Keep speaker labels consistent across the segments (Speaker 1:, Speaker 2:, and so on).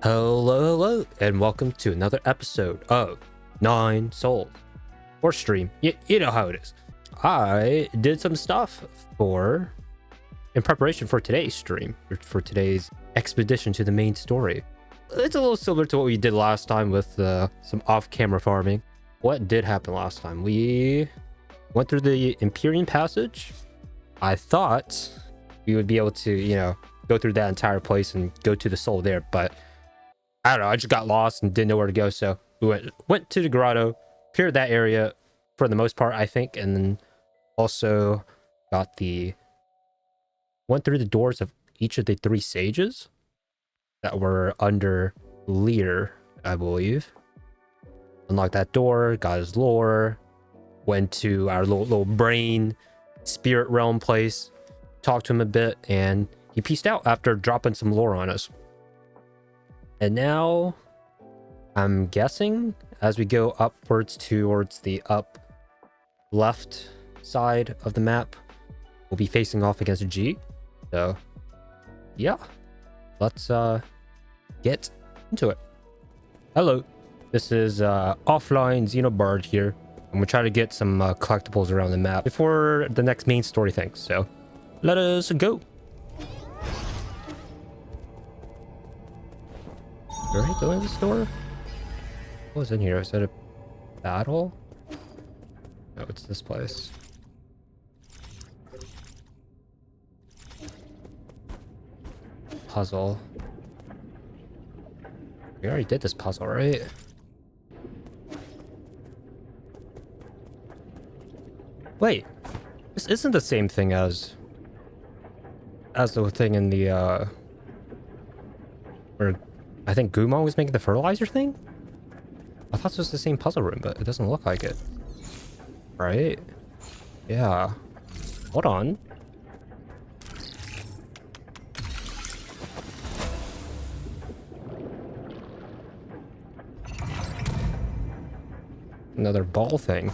Speaker 1: Hello, and welcome to another episode of Nine Souls or stream. You know how it is. I did some stuff in preparation for today's stream, or for today's expedition to the main story. It's a little similar to what we did last time with some off-camera farming. What did happen last time? We went through the Empyrean Passage. I thought we would be able to, go through that entire place and go to the soul there, but I don't know, I just got lost and didn't know where to go, so we went to the grotto, cleared that area for the most part, I think, and then also went through the doors of each of the 3 sages that were under Lear, I believe. Unlocked that door, got his lore, went to our little brain spirit realm place, talked to him a bit, and he peaced out after dropping some lore on us. And now, I'm guessing, as we go upwards towards the up left side of the map, we'll be facing off against G. So, yeah. Let's get into it. Hello. This is offline editorbard here. I'm going to try to get some collectibles around the map before the next main story thing. So, let us go. Right, go in this door. What was in here? Is that a battle? No, it's this place. Puzzle. We already did this puzzle, right? Wait, this isn't the same thing as the thing in the where I think Gumon was making the fertilizer thing? I thought this was the same puzzle room, but it doesn't look like it. Right? Yeah. Hold on. Another ball thing.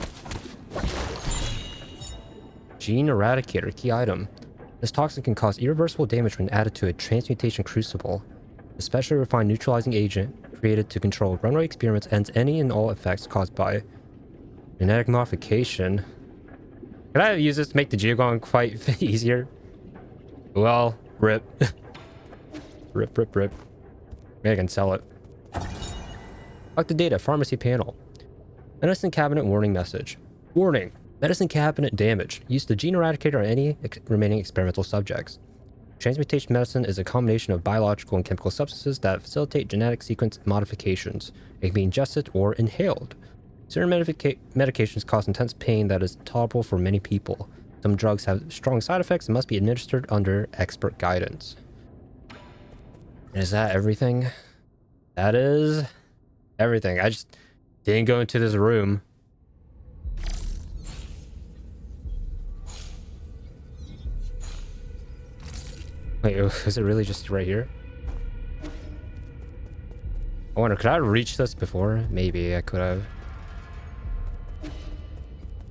Speaker 1: Gene Eradicator, key item. This toxin can cause irreversible damage when added to a transmutation crucible. A specially refined neutralizing agent created to control runaway experiments ends any and all effects caused by genetic modification. Could I use this to make the Geogon fight easier? Well, rip. Rip. Maybe I can sell it. Collect the data, pharmacy panel. Medicine cabinet warning message. Warning. Medicine cabinet damage. Use the gene eradicator on any remaining experimental subjects. Transmutation medicine is a combination of biological and chemical substances that facilitate genetic sequence modifications. It can be ingested or inhaled. Certain medications cause intense pain that is intolerable for many people. Some drugs have strong side effects and must be administered under expert guidance. And is that everything? That is everything. I just didn't go into this room. Wait, is it really just right here? I wonder, could I reach this before? Maybe I could have.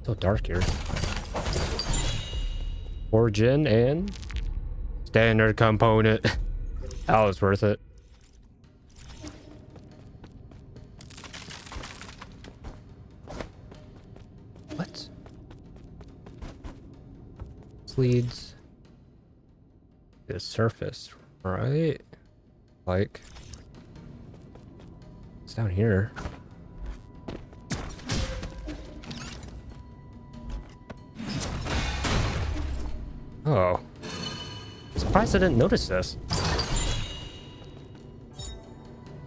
Speaker 1: So dark here. Origin and standard component. That was worth it. What? This leads the surface, right? Like, it's down here. Oh, I'm surprised I didn't notice this.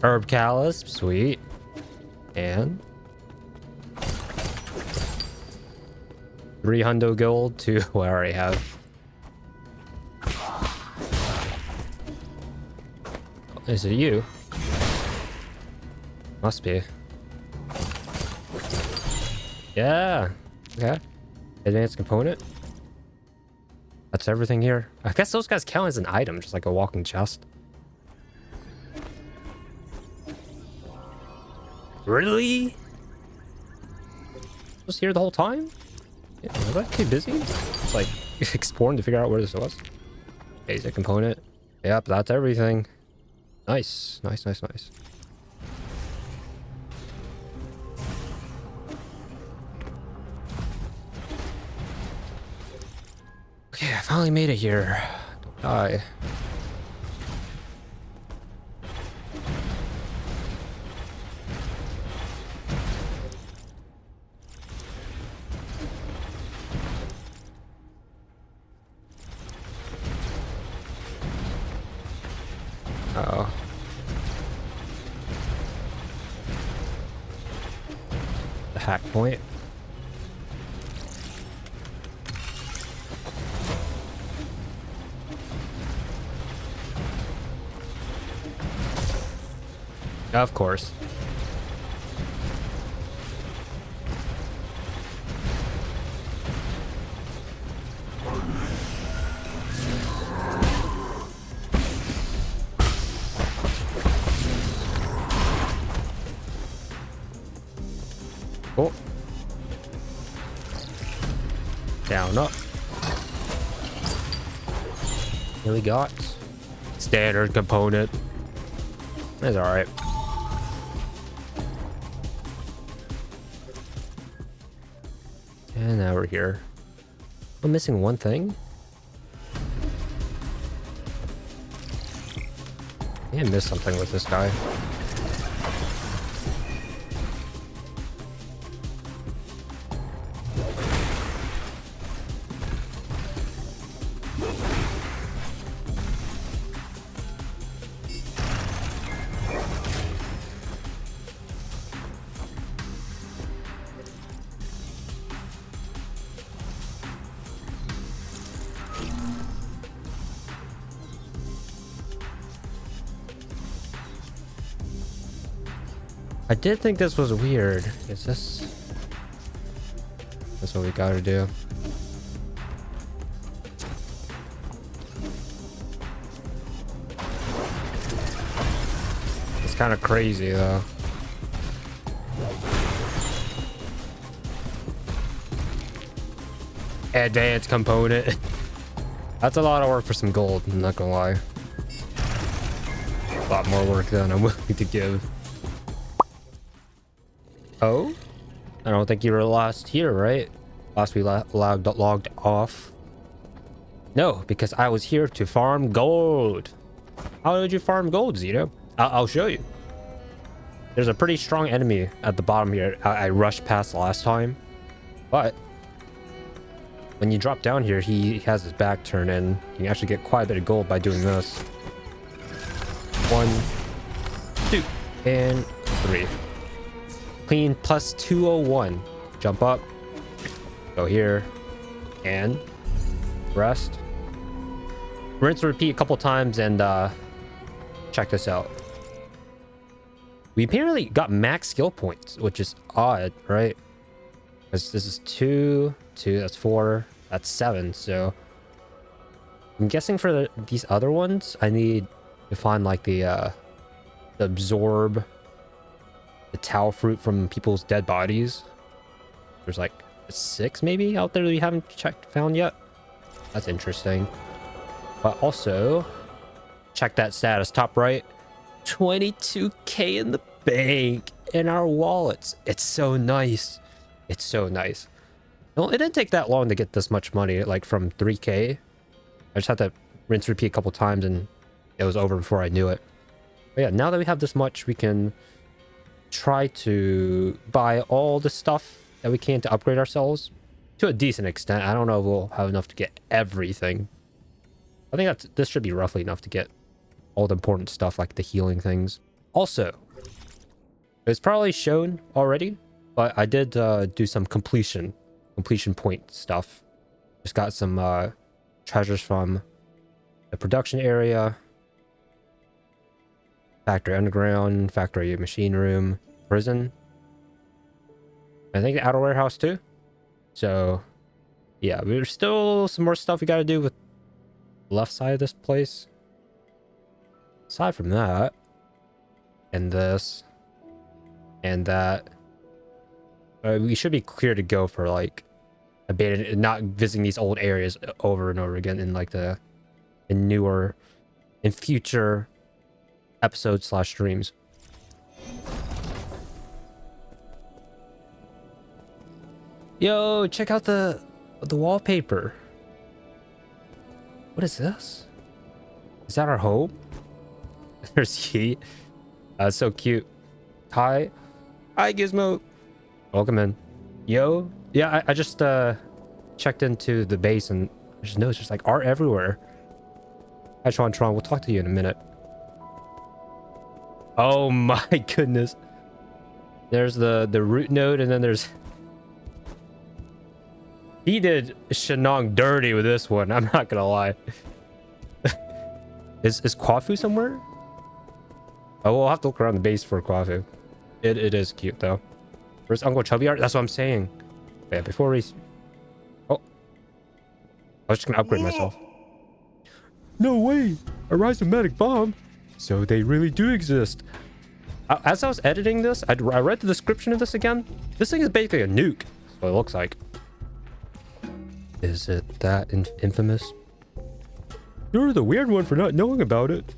Speaker 1: Herb callus, sweet. And 300 gold to what I already have. Is it you? Must be. Yeah. Okay. Advanced component. That's everything here. I guess those guys count as an item, just like a walking chest. Really? Was here the whole time? Yeah, was I too busy? It's like exploring to figure out where this was. Basic component. Yep, that's everything. Nice. Nice, nice, nice. Okay, I finally made it here. Don't die. Uh-oh. The hack point. Of course. Oh. Down, up. Here we got standard component. That's all right. And now we're here. I'm missing one thing. I missed something with this guy. I did think this was weird. Is this... That's what we gotta do. It's kind of crazy though. Advanced component. That's a lot of work for some gold, I'm not gonna lie. A lot more work than I'm willing to give. Oh? I don't think you were last here, right? Last we logged off. No, because I was here to farm gold. How did you farm gold, Zito? I'll show you. There's a pretty strong enemy at the bottom here. I rushed past last time. But when you drop down here, he has his back turned in. You can actually get quite a bit of gold by doing this. 1, 2, and 3. Clean plus 201. Jump up. Go here. And rest. Rinse and repeat a couple times and check this out. We apparently got max skill points, which is odd, right? Because this is 2, that's 4, that's 7. So I'm guessing for these other ones, I need to find like the absorb the tau fruit from people's dead bodies. There's like 6 maybe out there that we haven't found yet. That's interesting. But also check that status top right. 22k in the bank in our wallets. It's so nice. It's so nice. Well, it didn't take that long to get this much money, like from 3k. I just had to rinse repeat a couple times and it was over before I knew it. But yeah, now that we have this much, we can try to buy all the stuff that we can to upgrade ourselves to a decent extent. I don't know if we'll have enough to get everything. I think this should be roughly enough to get all the important stuff like the healing things. Also, it's probably shown already, but I did do some completion point stuff. Just got some treasures from the production area, factory underground, factory machine room, prison. I think the outer warehouse too. So yeah, there's still some more stuff we got to do with the left side of this place. Aside from that, and this, and that, we should be clear to go for like abandoned, not visiting these old areas over and over again in like the newer and future episodes/streams. Yo, check out the wallpaper. What is this? Is that our home? There's Heat. That's so cute. Hi Gizmo. Welcome in. Yo, yeah, I just checked into the base and I just noticed there's like art everywhere. Hi Tron, we'll talk to you in a minute. Oh my goodness. There's the root node, and then there's... He did Shenong dirty with this one, I'm not gonna lie. Is Kwafu somewhere? Oh, we'll have to look around the base for Kwafu. It is cute though. Where's Uncle Chubby art? That's what I'm saying. Yeah, before we... Oh. I was just gonna upgrade myself. No way! A rhizomatic bomb? So they really do exist. As I was editing this, I read the description of this again. This thing is basically a nuke. That's what it looks like. Is it that infamous? You're the weird one for not knowing about it.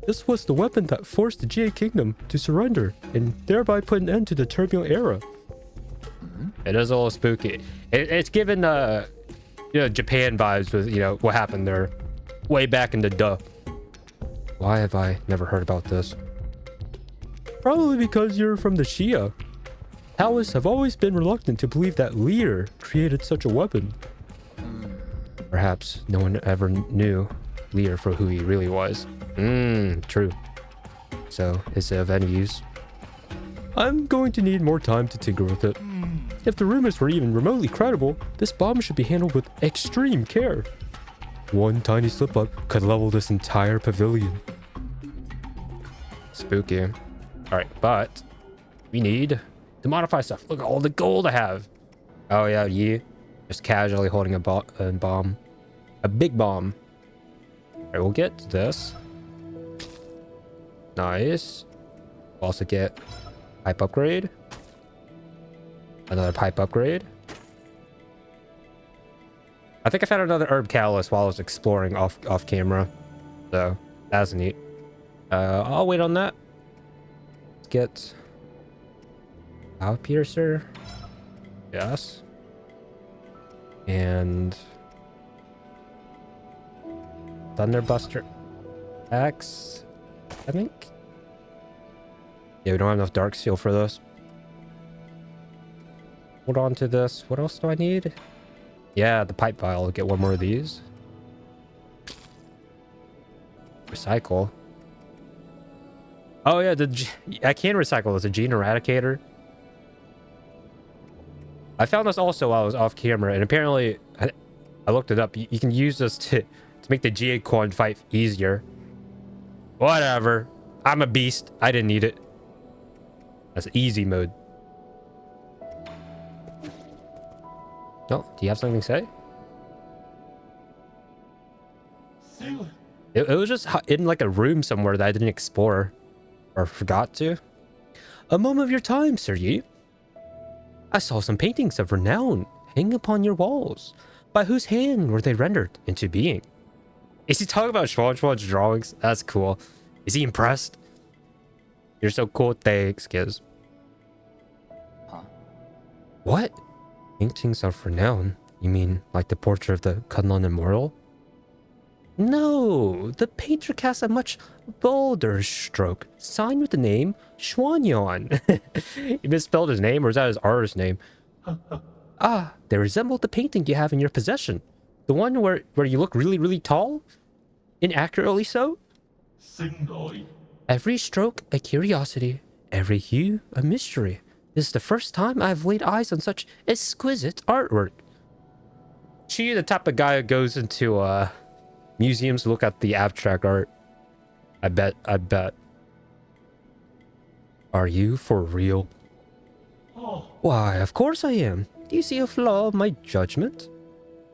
Speaker 1: This was the weapon that forced the GA Kingdom to surrender and thereby put an end to the turbulent era. It is a little spooky. It's given Japan vibes with what happened there way back in the duh. Why have I never heard about this? Probably because you're from the Shia. Taoists have always been reluctant to believe that Lear created such a weapon. Perhaps no one ever knew Lear for who he really was. True. So, is it of any use? I'm going to need more time to tinker with it. If the rumors were even remotely credible, this bomb should be handled with extreme care. One tiny slip-up could level this entire pavilion. Spooky. Alright, but we need to modify stuff. Look at all the gold I have. Oh yeah, Yi. Just casually holding a bomb. A big bomb. Alright, we'll get this. Nice. We'll also get pipe upgrade. Another pipe upgrade. I think I found another herb catalyst while I was exploring off camera. So, that's neat. I'll wait on that. Let's get... Power Piercer. Yes. And... Thunderbuster X, I think. Yeah, we don't have enough Dark Seal for this. Hold on to this. What else do I need? Yeah, the pipe vial. I'll get one more of these. Recycle. Oh yeah, I can recycle this. A gene eradicator. I found this also while I was off camera, and apparently I looked it up. You can use this to make the GA coin fight easier. Whatever. I'm a beast. I didn't need it. That's easy mode. No, do you have something to say? It was just in like a room somewhere that I didn't explore or forgot to. A moment of your time, Sir Yi. I saw some paintings of renown hanging upon your walls. By whose hand were they rendered into being? Is he talking about Schwan's drawings? That's cool. Is he impressed? You're so cool. Thanks, Giz. Huh? What? Paintings of renown? You mean like the portrait of the Kunlun Immortal? No, the painter casts a much bolder stroke, signed with the name Xuanyan. He misspelled his name, or is that his artist name? Ah, they resemble the painting you have in your possession. The one where you look really, really tall? Inaccurately so? Every stroke a curiosity, every hue a mystery. This is the first time I've laid eyes on such exquisite artwork. She the type of guy who goes into museums to look at the abstract art. I bet. Are you for real? Why, of course I am. Do you see a flaw in my judgment?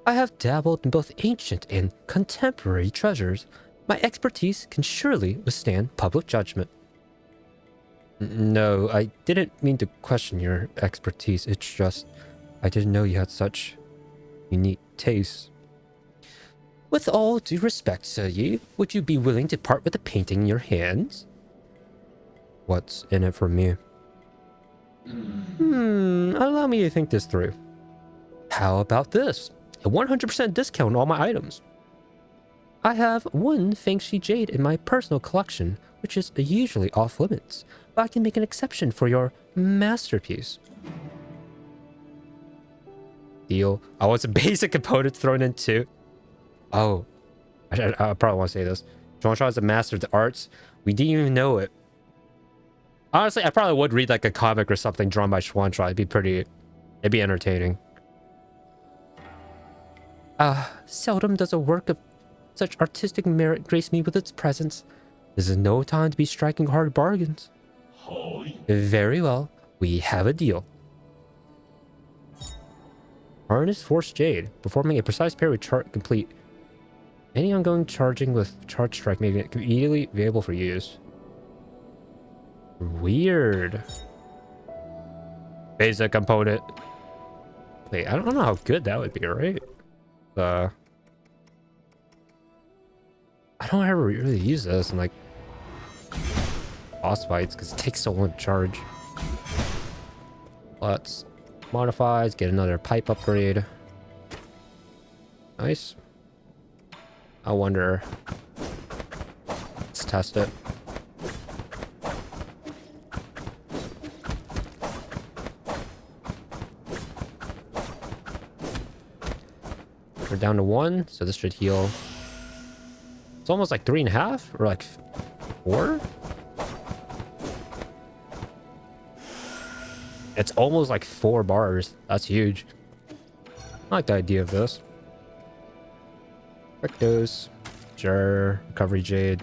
Speaker 1: I have dabbled in both ancient and contemporary treasures. My expertise can surely withstand public judgment. No, I didn't mean to question your expertise. It's just, I didn't know you had such unique tastes. With all due respect, Sir Yi, would you be willing to part with the painting in your hands? what's in it for me. Allow me to think this through. How about this? A 100% discount on all my items. I have one Fengshi jade in my personal collection, which is usually off limits, but I can make an exception for your masterpiece. Deal. I want some basic components thrown in too. Oh, I probably want to say this. Jean-Charles is a master of the arts. We didn't even know it. Honestly, I probably would read like a comic or something drawn by Schwantra. It'd be entertaining. Seldom does a work of such artistic merit grace me with its presence. This is no time to be striking hard bargains. Very well, we have a deal. Harness Force Jade. Performing a precise parry chart complete. Any ongoing charging with charge strike may be immediately available for use. Weird. Basic component. Wait, I don't know how good that would be, right? I don't ever really use this in like boss fights because it takes so long to charge. Let's modifies, get another pipe upgrade. Nice. I wonder. Let's test it. We're down to 1, so this should heal. It's almost like 3.5 or like 4. It's almost like 4 bars. That's huge. I like the idea of this. Quick dose. Sure. Recovery Jade.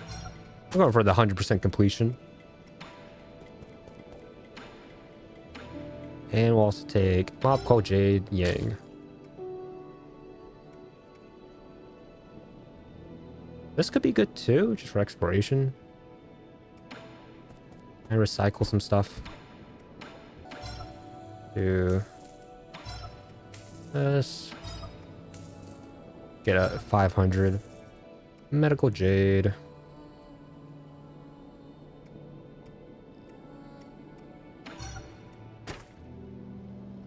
Speaker 1: I'm going for the 100% completion. And we'll also take Mob Call Jade Yang. This could be good too, just for exploration. And recycle some stuff. Do this. Get a 500. Medical Jade.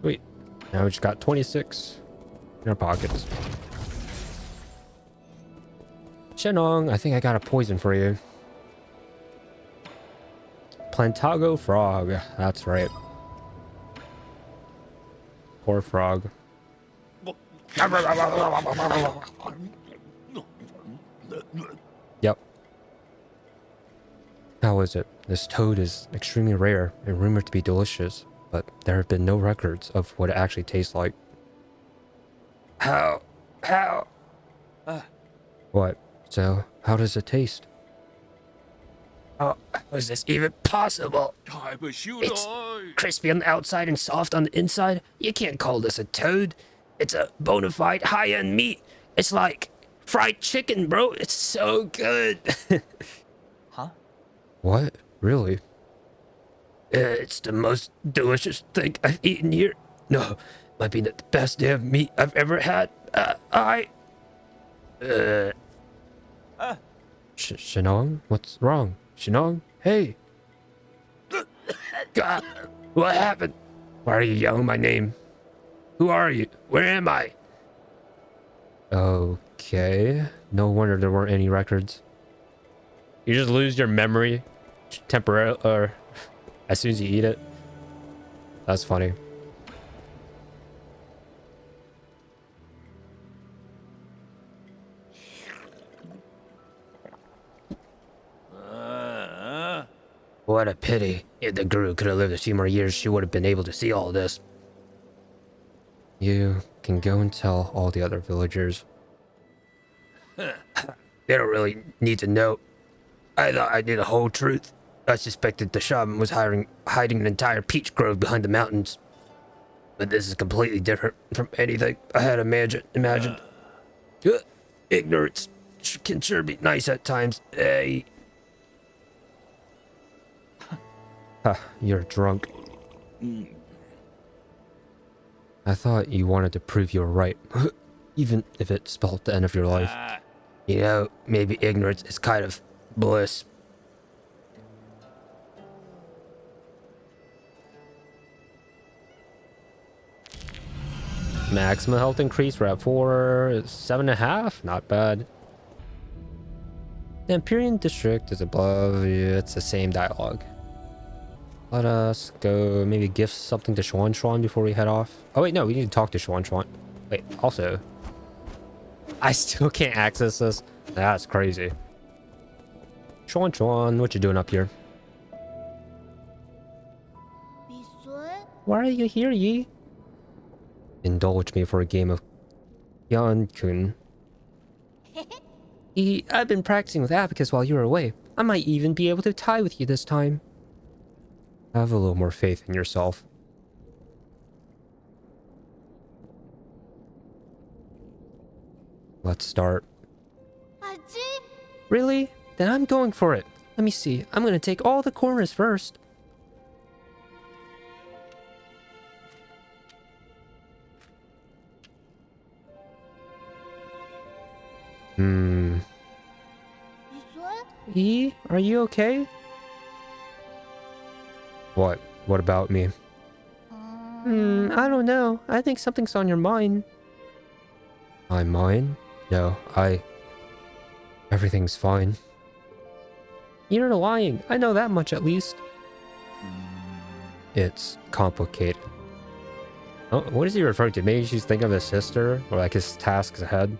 Speaker 1: Sweet. Now we just got 26 in our pockets. Shenong, I think I got a poison for you. Plantago Frog. That's right. Poor frog. Yep. How is it? This toad is extremely rare and rumored to be delicious, but there have been no records of what it actually tastes like. How? What? So, how does it taste? Oh, how is this even possible? It's crispy on the outside and soft on the inside. You can't call this a toad. It's a bona fide high-end meat. It's like fried chicken, bro. It's so good.
Speaker 2: Huh?
Speaker 1: What? Really? It's the most delicious thing I've eaten here. No, might be the best damn meat I've ever had. Shenong? What's wrong? Shenong? Hey! God, what happened? Why are you yelling my name? Who are you? Where am I? Okay. No wonder there weren't any records. You just lose your memory temporarily, or as soon as you eat it. That's funny. What a pity. If the guru could have lived a few more years, she would have been able to see all this. You can go and tell all the other villagers. They don't really need to know. I thought I knew the whole truth. I suspected the shaman was hiding an entire peach grove behind the mountains. But this is completely different from anything I had imagined. Ignorance can sure be nice at times. Hey. You're drunk. I thought you wanted to prove you were right, even if it spelled the end of your life. You know, maybe ignorance is kind of bliss. Maximum health increase, we're at 4, 7.5. Not bad. The Empyrean District is above. Yeah, it's the same dialogue. Let us go maybe gift something to Xuan before we head off. Oh wait, no, we need to talk to Xuan. Wait, also, I still can't access this. That's crazy. Xuan, what you doing up here? Why are you here, Yi? Indulge me for a game of Yan-kun. Yi, I've been practicing with Abacus while you were away. I might even be able to tie with you this time. Have a little more faith in yourself. Let's start. Really? Then I'm going for it. Let me see. I'm gonna take all the corners first. E, are you okay? What? What about me? I don't know. I think something's on your mind. My mind? No, everything's fine. You're lying. I know that much at least. It's complicated. Oh, what is he referring to? Maybe she's thinking of his sister? Or like his tasks ahead?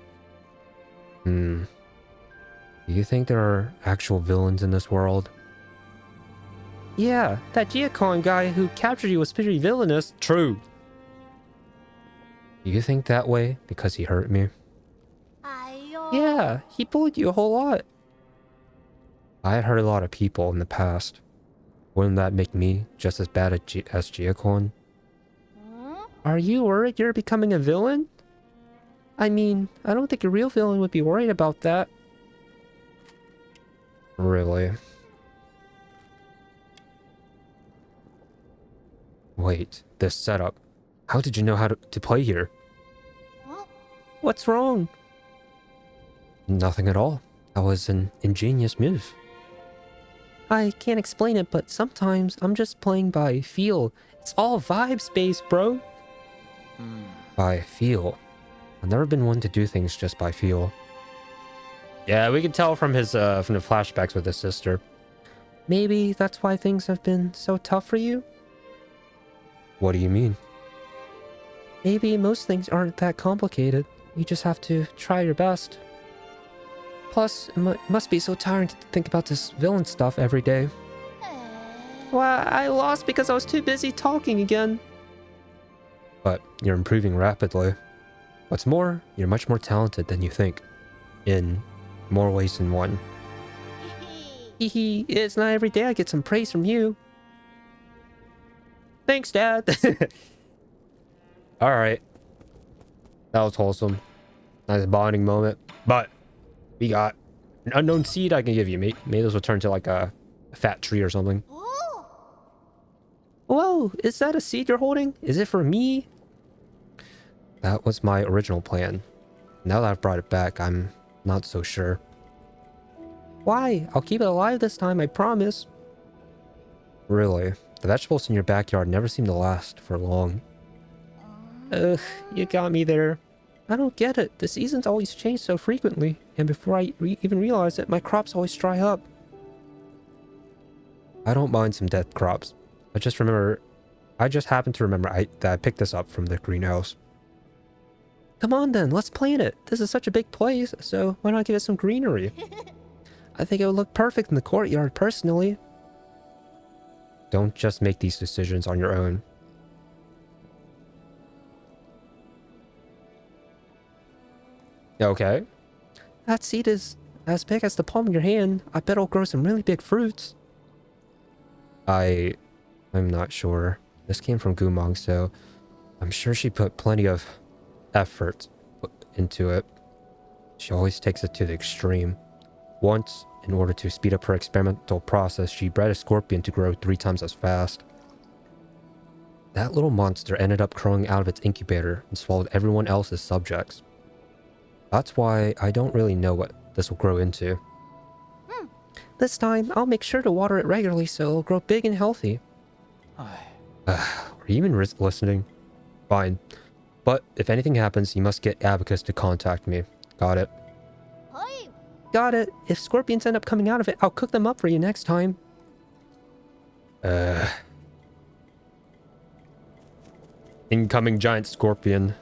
Speaker 1: Do you think there are actual villains in this world? Yeah, that Giacon guy who captured you was pretty villainous. True. Do you think that way because he hurt me? Yeah, he bullied you a whole lot. I hurt a lot of people in the past. Wouldn't that make me just as bad as Giacon? Are you worried you're becoming a villain? I mean, I don't think a real villain would be worried about that. Really? Wait, this setup. How did you know how to play here? What's wrong? Nothing at all. That was an ingenious move. I can't explain it, but sometimes I'm just playing by feel. It's all vibes based, bro. By feel. I've never been one to do things just by feel. Yeah, we can tell from his from the flashbacks with his sister. Maybe that's why things have been so tough for you? What do you mean? Maybe most things aren't that complicated. You just have to try your best. Plus, it must be so tiring to think about this villain stuff every day. Well, I lost because I was too busy talking again. But you're improving rapidly. What's more, you're much more talented than you think. In more ways than one. Hehe, it's not every day I get some praise from you. Thanks, Dad. Alright. That was wholesome. Nice bonding moment. But we got an unknown seed I can give you. Maybe this will turn to like a fat tree or something. Whoa, is that a seed you're holding? Is it for me? That was my original plan. Now that I've brought it back, I'm not so sure. Why? I'll keep it alive this time, I promise. Really? The vegetables in your backyard never seem to last for long. Ugh, you got me there. I don't get it. The seasons always change so frequently, and before I even realize it, my crops always dry up. I don't mind some dead crops. I just happen to remember that I picked this up from the greenhouse. Come on then, let's plant it. This is such a big place, so why not give it some greenery? I think it would look perfect in the courtyard, personally. Don't just make these decisions on your own. Okay. That seed is as big as the palm of your hand. I bet it'll grow some really big fruits. I'm not sure. This came from Gumong, so I'm sure she put plenty of effort into it. She always takes it to the extreme. Once, in order to speed up her experimental process, she bred a scorpion to grow 3 times as fast. That little monster ended up crawling out of its incubator and swallowed everyone else's subjects. That's why I don't really know what this will grow into. This time, I'll make sure to water it regularly so it'll grow big and healthy. Are you even listening? Fine. But if anything happens, you must get Abacus to contact me. Got it. Got it. If scorpions end up coming out of it, I'll cook them up for you next time. Incoming giant scorpion.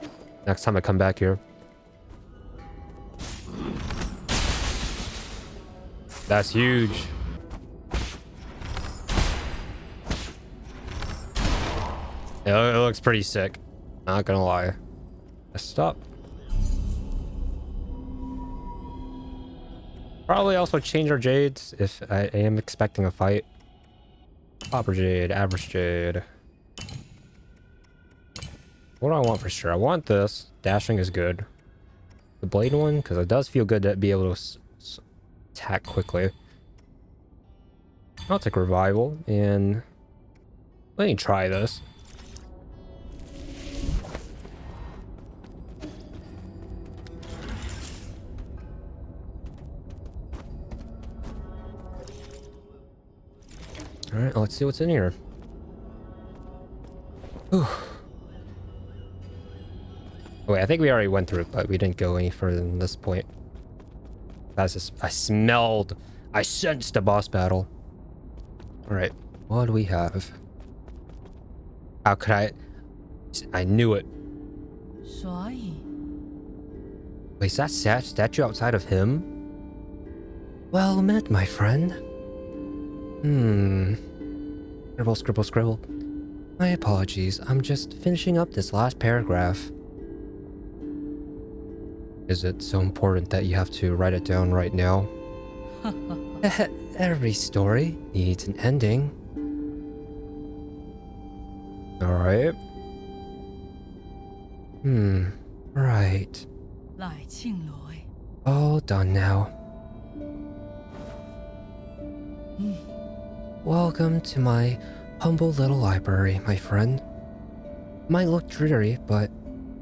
Speaker 1: Next time I come back here. That's huge. It looks pretty sick. Not gonna lie. Let's stop. Probably also change our jades if I am expecting a fight. Copper jade, average jade. What do I want for sure? I want this. Dashing is good. The blade one, because it does feel good to be able to attack quickly. I'll take revival and let me try this. All right, let's see what's in here. Whew. Wait, I think we already went through it, but we didn't go any further than this point. That's just, I sensed a boss battle. All right, what do we have? How could I knew it. Wait, is that statue outside of him? Well met, my friend. Scribble, scribble, scribble. My apologies, I'm just finishing up this last paragraph. Is it so important that you have to write it down right now? Every story needs an ending. Alright. Right. All done now. Welcome to my humble little library, my friend. Might look dreary, but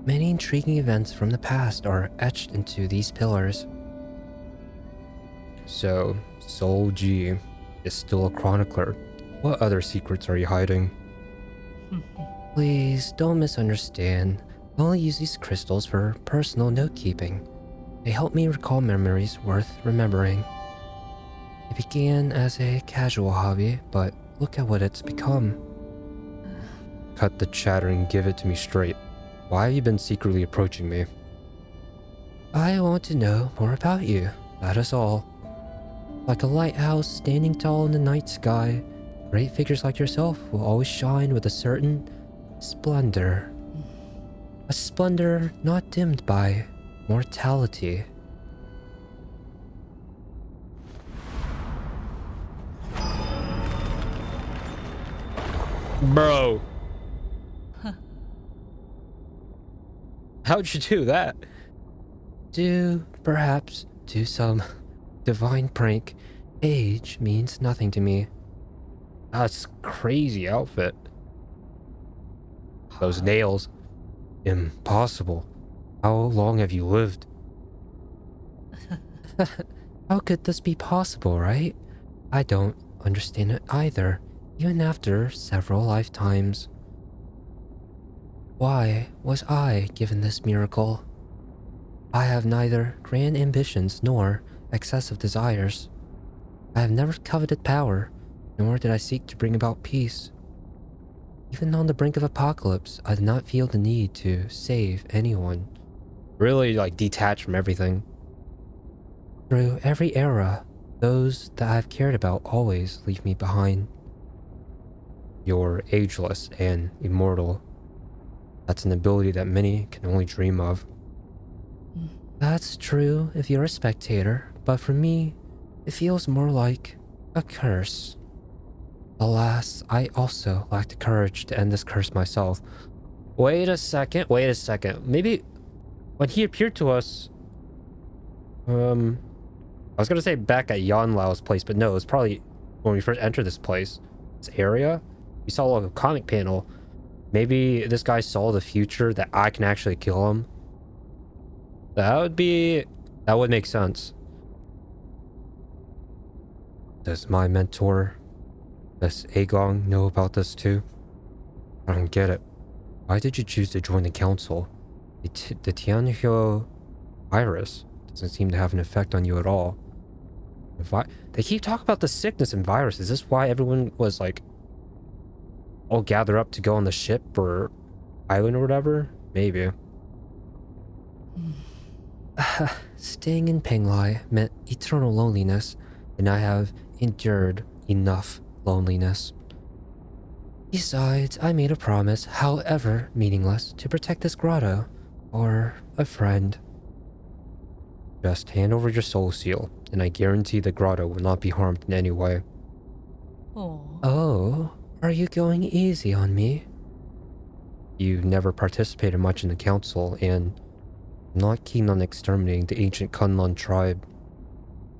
Speaker 1: many intriguing events from the past are etched into these pillars. So, Soul G is still a chronicler. What other secrets are you hiding? Please, don't misunderstand. I only use these crystals for personal note-keeping. They help me recall memories worth remembering. It began as a casual hobby, but look at what it's become. Cut the chatter and give it to me straight. Why have you been secretly approaching me? I want to know more about you, that is all. Like a lighthouse standing tall in the night sky, great figures like yourself will always shine with a certain splendor. A splendor not dimmed by mortality. Bro. How'd you do that? Perhaps do some divine prank. Age means nothing to me. That's crazy outfit. Those nails. Impossible. How long have you lived? How could this be possible, right? I don't understand it either, even after several lifetimes. Why was I given this miracle? I have neither grand ambitions nor excessive desires. I have never coveted power, nor did I seek to bring about peace. Even on the brink of apocalypse, I did not feel the need to save anyone. Really, detached from everything. Through every era, those that I've cared about always leave me behind. You're ageless and immortal. That's an ability that many can only dream of. That's true if you're a spectator, but for me, it feels more like a curse. Alas, I also lack the courage to end this curse myself. Wait a second. Maybe when he appeared to us, I was gonna say back at Yan Lao's place, but no, it's probably when we first entered this place, this area. We saw a comic panel. Maybe this guy saw the future that I can actually kill him. That would make sense. Does my mentor, does Agong, know about this too? I don't get it. Why did you choose to join the council? The Tianhua virus doesn't seem to have an effect on you at all. They keep talking about the sickness and virus. Is this why everyone was like all gathered up to go on the ship or island or whatever? Maybe. Staying in Penglai meant eternal loneliness, and I have endured enough loneliness. Besides, I made a promise, however meaningless, to protect this grotto, or a friend. Just hand over your soul seal, and I guarantee the grotto will not be harmed in any way. Oh, are you going easy on me? You never participated much in the council, and I'm not keen on exterminating the ancient Kunlun tribe.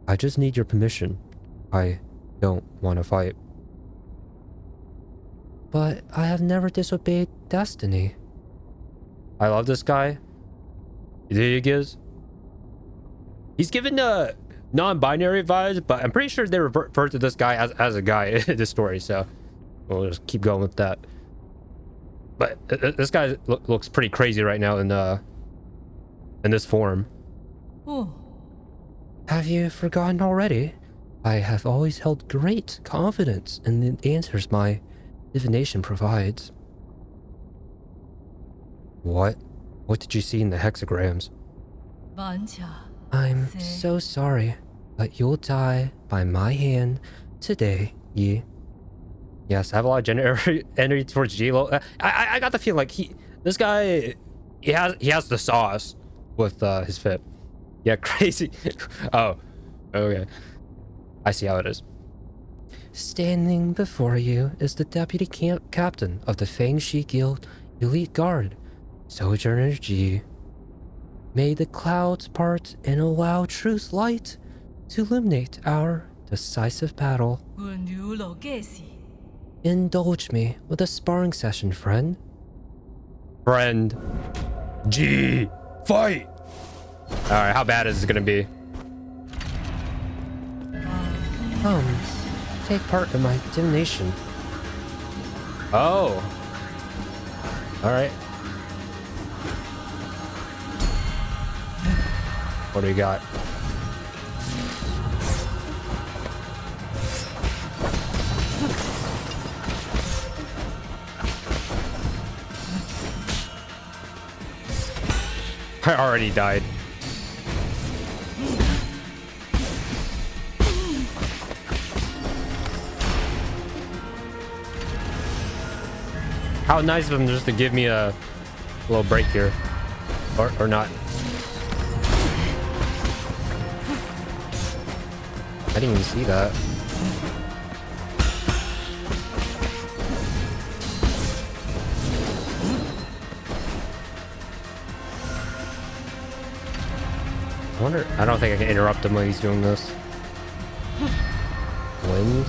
Speaker 1: I just need your permission. I don't want to fight. But I have never disobeyed destiny. I love this guy. He gives. He's given non-binary vibes, but I'm pretty sure they refer to this guy as a guy in this story, so we'll just keep going with that. But this guy looks pretty crazy right now in this form. Have you forgotten already? I have always held great confidence in the answers my divination provides. What? What did you see in the hexagrams? I'm so sorry, but you'll die by my hand today, Yi. Yes, I have a lot of energy towards G-Lo. I got the feeling like this guy, he has the sauce with his fit. Yeah, crazy. Oh, okay. I see how it is. Standing before you is the deputy captain of the Fangshi Guild Elite Guard, Sojourner Ji. May the clouds part and allow truth's light to illuminate our decisive battle. Indulge me with a sparring session, friend. Friend. G. Fight! Alright, how bad is this gonna be? Take part in my divination. Oh. Alright. What do we got? I already died. How nice of him just to give me a little break here. Or not. I didn't even see that. I wonder, I don't think I can interrupt him when he's doing this. Wind.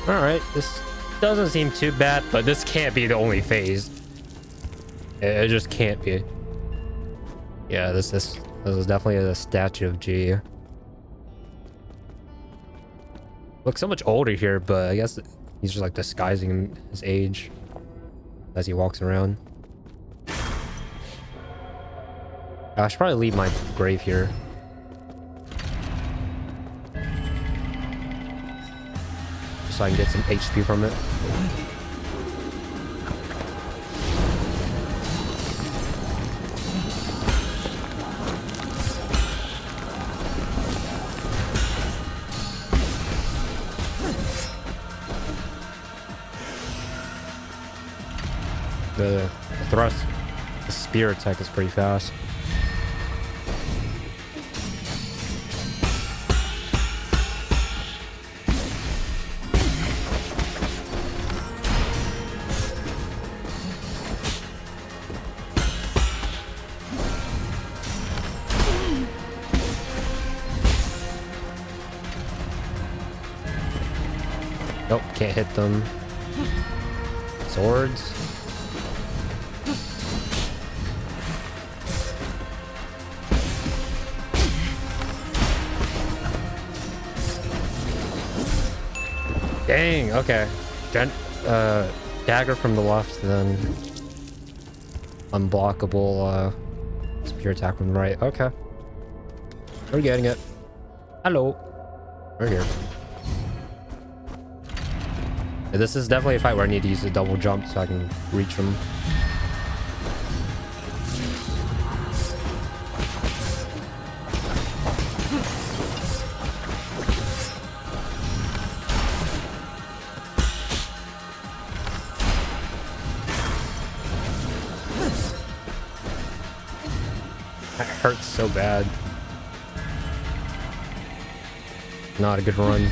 Speaker 1: Alright, this doesn't seem too bad, but this can't be the only phase. It just can't be. Yeah, this is definitely a statue of G. Looks so much older here, but I guess he's just like disguising his age as he walks around. I should probably leave my grave here. Just so I can get some HP from it. The thrust, the spear attack is pretty fast. Nope, can't hit them. Swords. Dang, okay. Dagger from the left, then unblockable spear attack from the right. Okay. We're getting it. Hello. We're here. Yeah, this is definitely a fight where I need to use a double jump so I can reach him. That hurts so bad. Not a good run.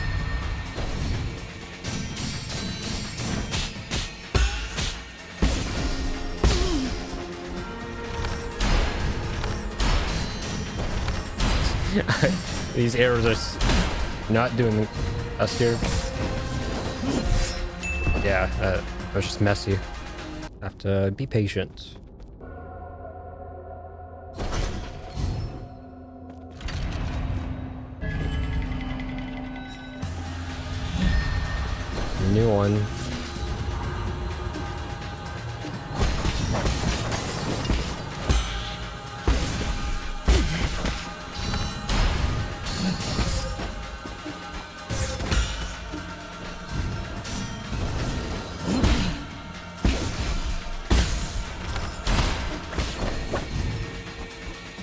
Speaker 1: These arrows are not doing us here. Yeah, that was just messy. Have to be patient. New one.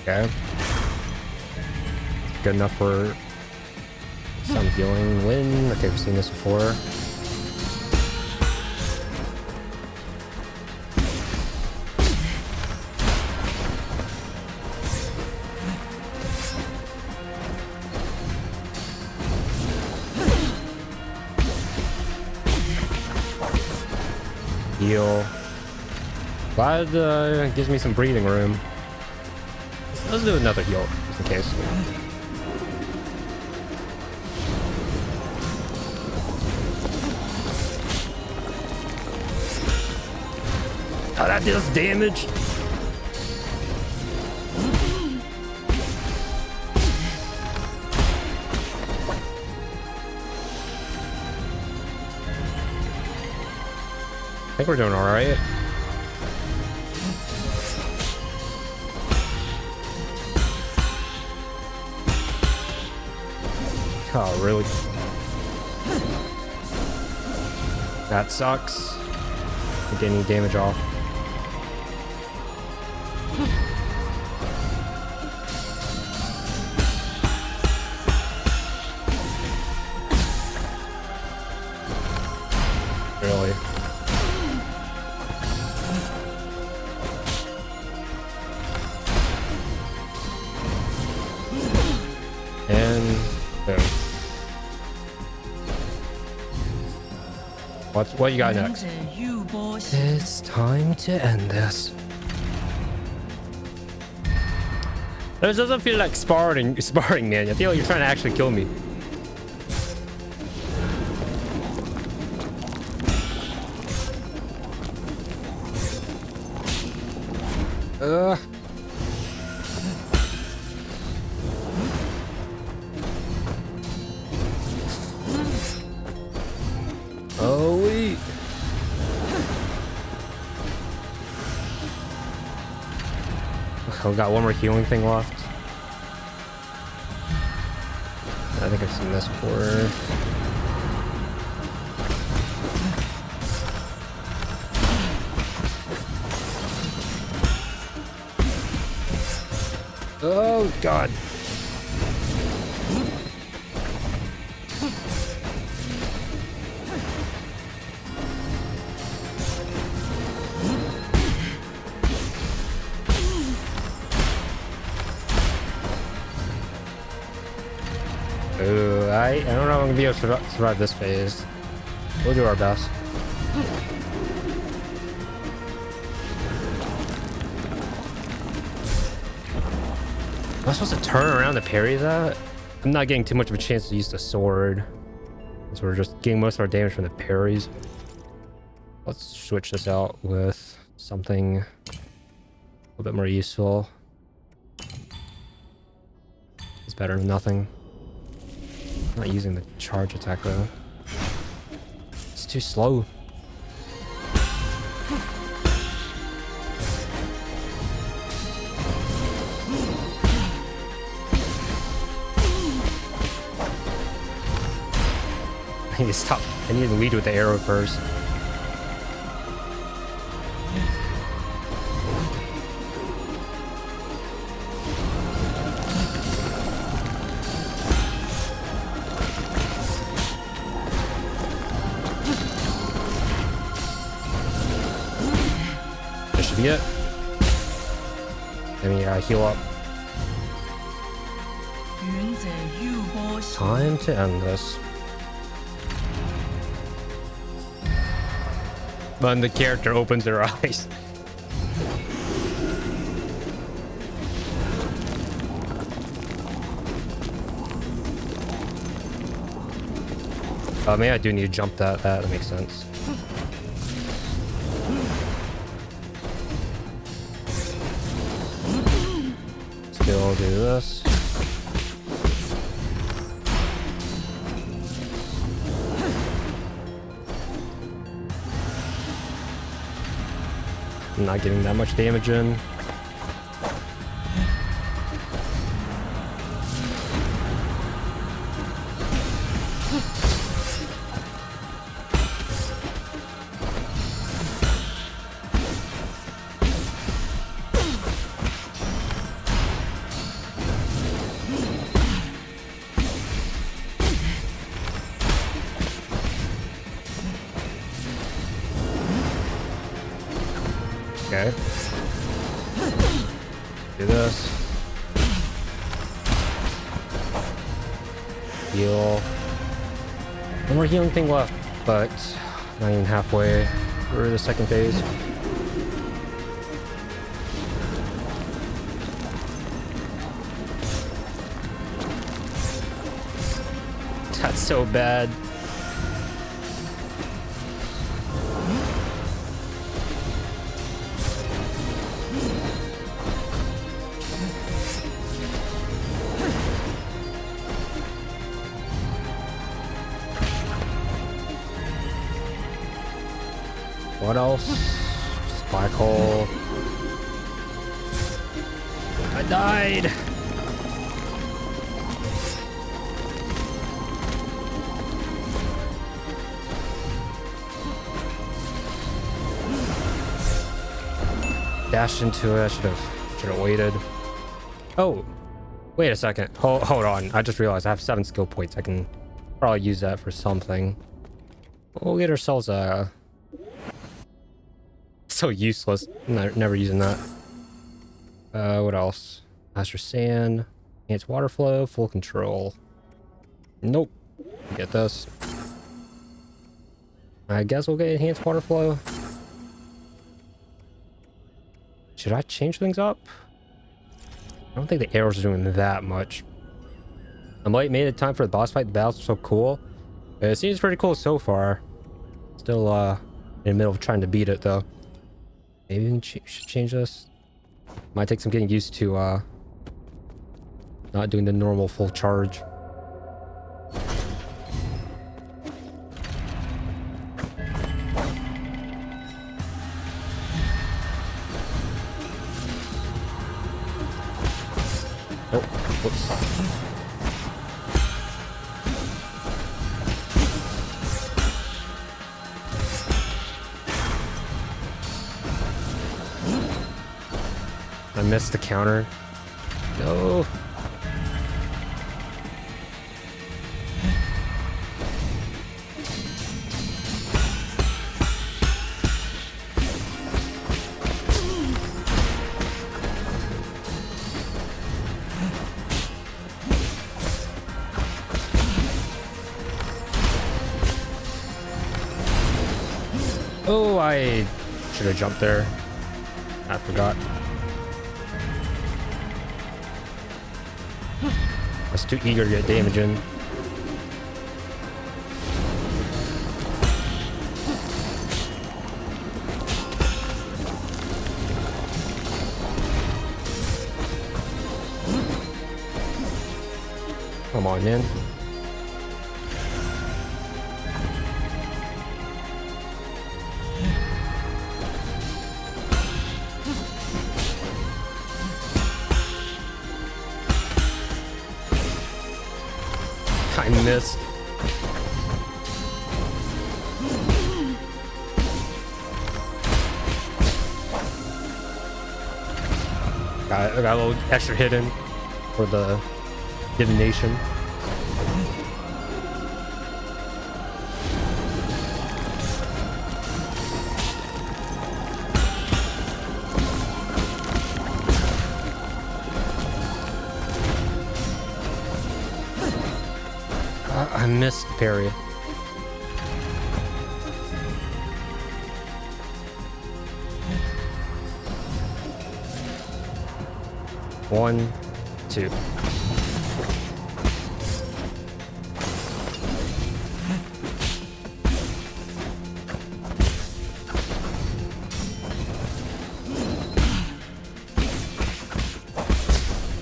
Speaker 1: Okay. Good enough for some healing. Win. Okay, we've seen this before. Heal. Glad it gives me some breathing room. Let's do another heal, just in case. Oh, that does damage. I think we're doing all right. Oh, really? That sucks. Not getting any damage off. Really? And boom. What you got next? It's time to end this. This doesn't feel like sparring, man. I feel like you're trying to actually kill me. Oh, wait. We got one more healing thing left. I think I've seen this before. Oh, God. Ooh, I don't know if I'm gonna be able to survive this phase. We'll do our best. Am I supposed to turn around to parry that? I'm not getting too much of a chance to use the sword. So we're just getting most of our damage from the parries. Let's switch this out with something a little bit more useful. It's better than nothing. Not using the charge attack though. too slow. I need to stop. I need to lead with the arrow first. This should be it. Let me heal up. Time to end this. When the character opens their eyes. Maybe I do need to jump that. That makes sense. Still do this. I'm not getting that much damage in. Okay. Do this. Heal. One more healing thing left, but not even halfway through the second phase. That's so bad. What else? Just black hole. I died. Dashed into it. I should have waited. Oh, wait a second. Hold on. I just realized I have 7 skill points. I can probably use that for something. We'll get ourselves a. So useless. Never using that. What else? Master Sand. Enhanced water flow. Full control. Nope. Get this. I guess we'll get enhanced water flow. Should I change things up? I don't think the arrows are doing that much. I might made it time for the boss fight. The battles are so cool. It seems pretty cool so far. Still in the middle of trying to beat it though. Maybe we should change this. Might take some getting used to not doing the normal full charge. Oh, whoops. I missed the counter. No. Oh, I should have jumped there. I forgot. I was too eager to get damage in. Come on, man. missed. I got a little extra hit in for the divination. I missed the parry. One, two.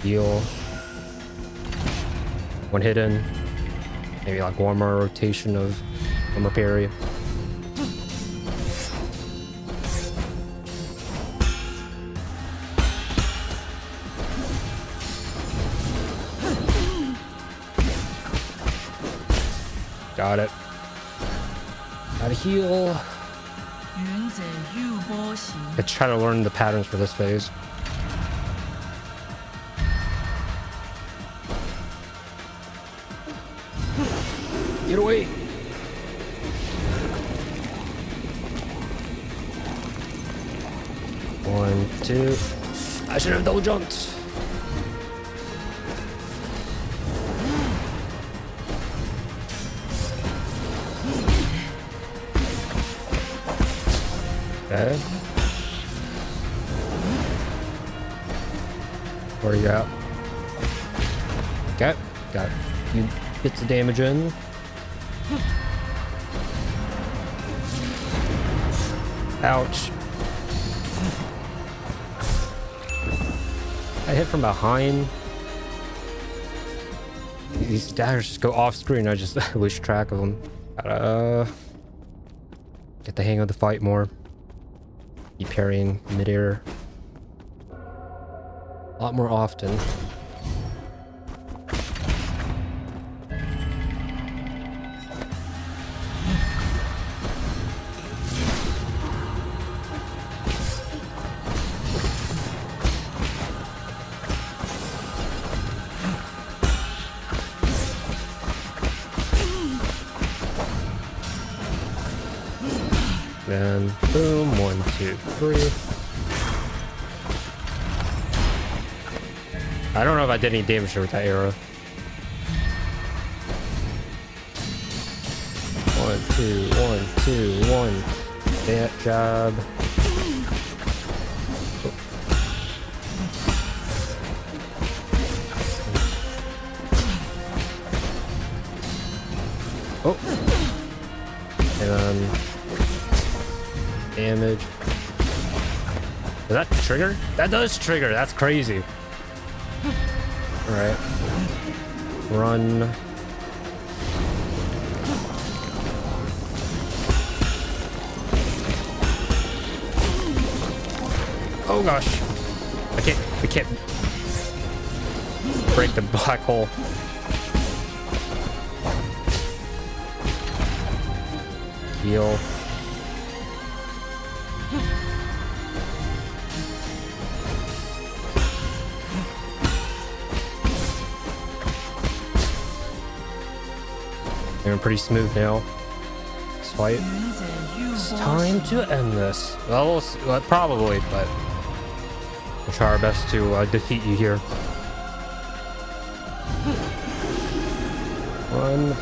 Speaker 1: Heal. One hidden. Maybe like one more rotation of one more parry. Got it. Gotta heal. I try to learn the patterns for this phase. Get away! One, two. I should have double jumped. Okay. Where you at? Okay, got a few bits of damage in. Ouch. I hit from behind. These daggers just go off screen. I just lose track of them. Gotta get the hang of the fight more. Be parrying midair a lot more often. Then boom, 1, 2, 3. I don't know if I did any damage with that arrow. 1, 2, 1, 2, 1. That job. Oh. And then damage. Does that trigger? That does trigger. That's crazy. All right. Run. Oh gosh. I can't break the black hole. Heal. They're pretty smooth now. This fight. It's time to end this. Well, we'll see, well, probably, but we'll try our best to defeat you here. One.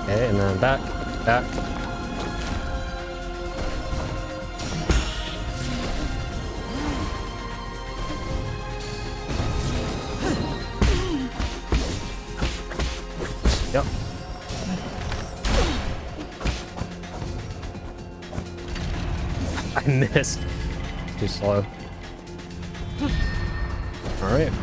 Speaker 1: Okay, and then back. Yep. I missed. Too slow. All right.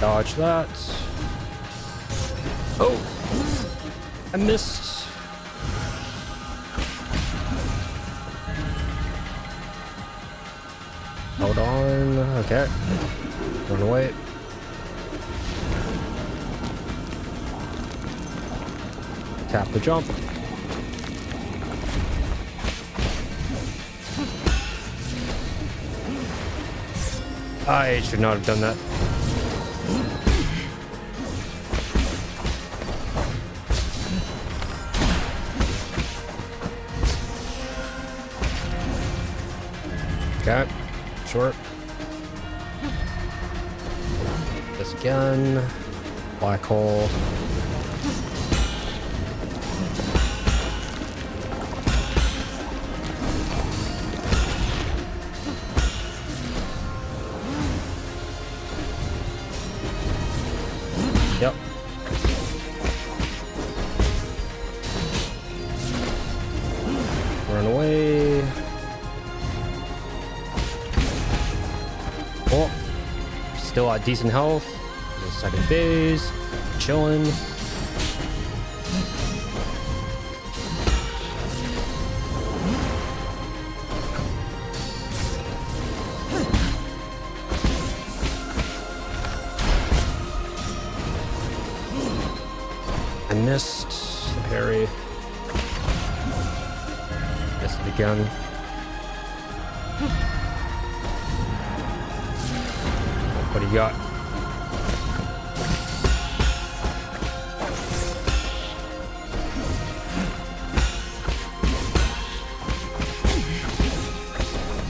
Speaker 1: Dodge that. Oh! I missed. Hold on. Okay. Run away. Tap the jump. I should not have done that. Okay, short. This again. Black hole. Yep. Run away. Oh, still at decent health. The second phase, chilling. I missed the parry. Missed it again. What do you got?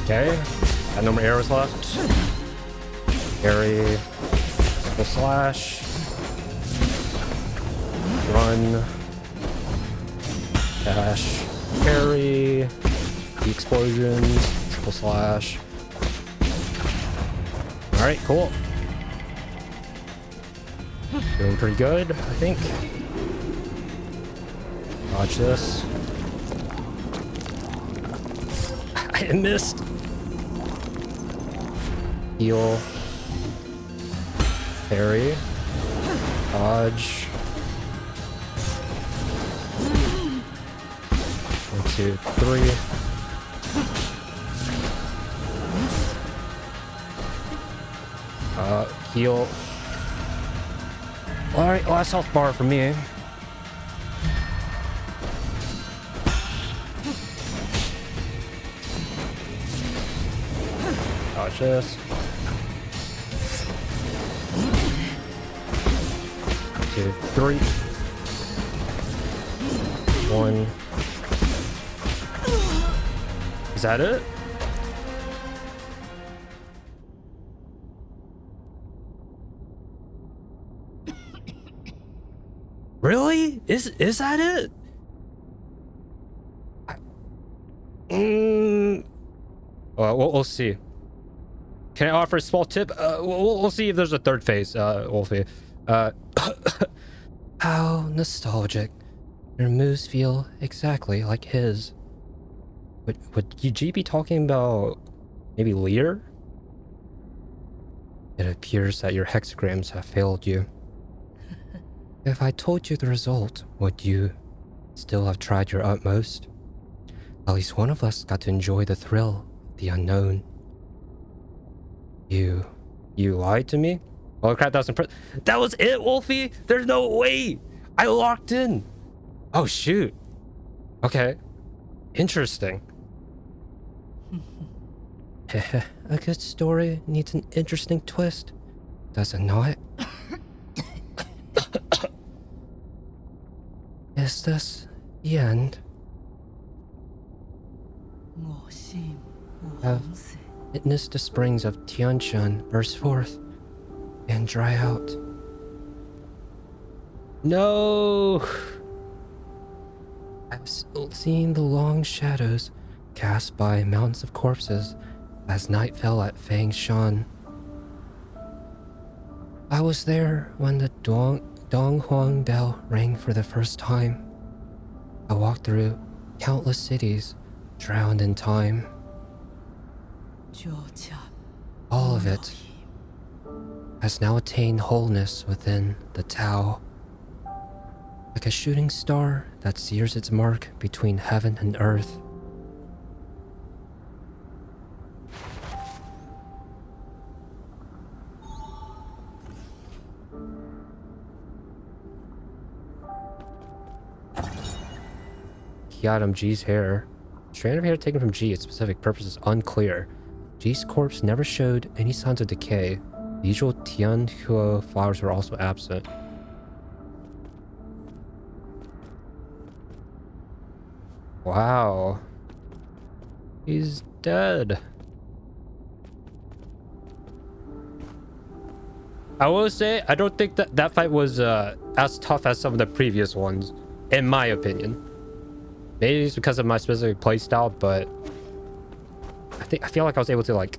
Speaker 1: Okay, got no more arrows left. Parry, triple slash, run, dash, parry, the explosion, triple slash. All right, cool. Doing pretty good, I think. Dodge this. I missed. Heal. Parry. Dodge. 1, 2, 3. Heal. All right, last health bar for me. Dodge this. 2, 3. 1. Is that it? Really? Is that it? We'll see. Can I offer a small tip? We'll see if there's a third phase, Wolfie. How nostalgic. Your moves feel exactly like his. Would G be talking about maybe Lear? It appears that your hexagrams have failed you. If I told you the result, would you still have tried your utmost? At least one of us got to enjoy the thrill of the unknown. You lied to me? Oh crap, that was it, Wolfie? There's no way! I locked in! Oh shoot. Okay. Interesting. A good story needs an interesting twist, does it not? Is this the end? Have witnessed the springs of Tianshan burst forth and dry out. No! I've still seen the long shadows cast by mountains of corpses as night fell at Fangshan. I was there when the Donghuang bell rang for the first time. I walked through countless cities, drowned in time. All of it has now attained wholeness within the Tao. Like a shooting star that sears its mark between heaven and earth. Key item G's hair. Strand of hair taken from G, its specific purpose is unclear. G's corpse never showed any signs of decay. The usual Tianhua flowers were also absent. Wow. He's dead. I will say, I don't think that that fight was as tough as some of the previous ones, in my opinion. Maybe it's because of my specific playstyle, but I feel like I was able to, like,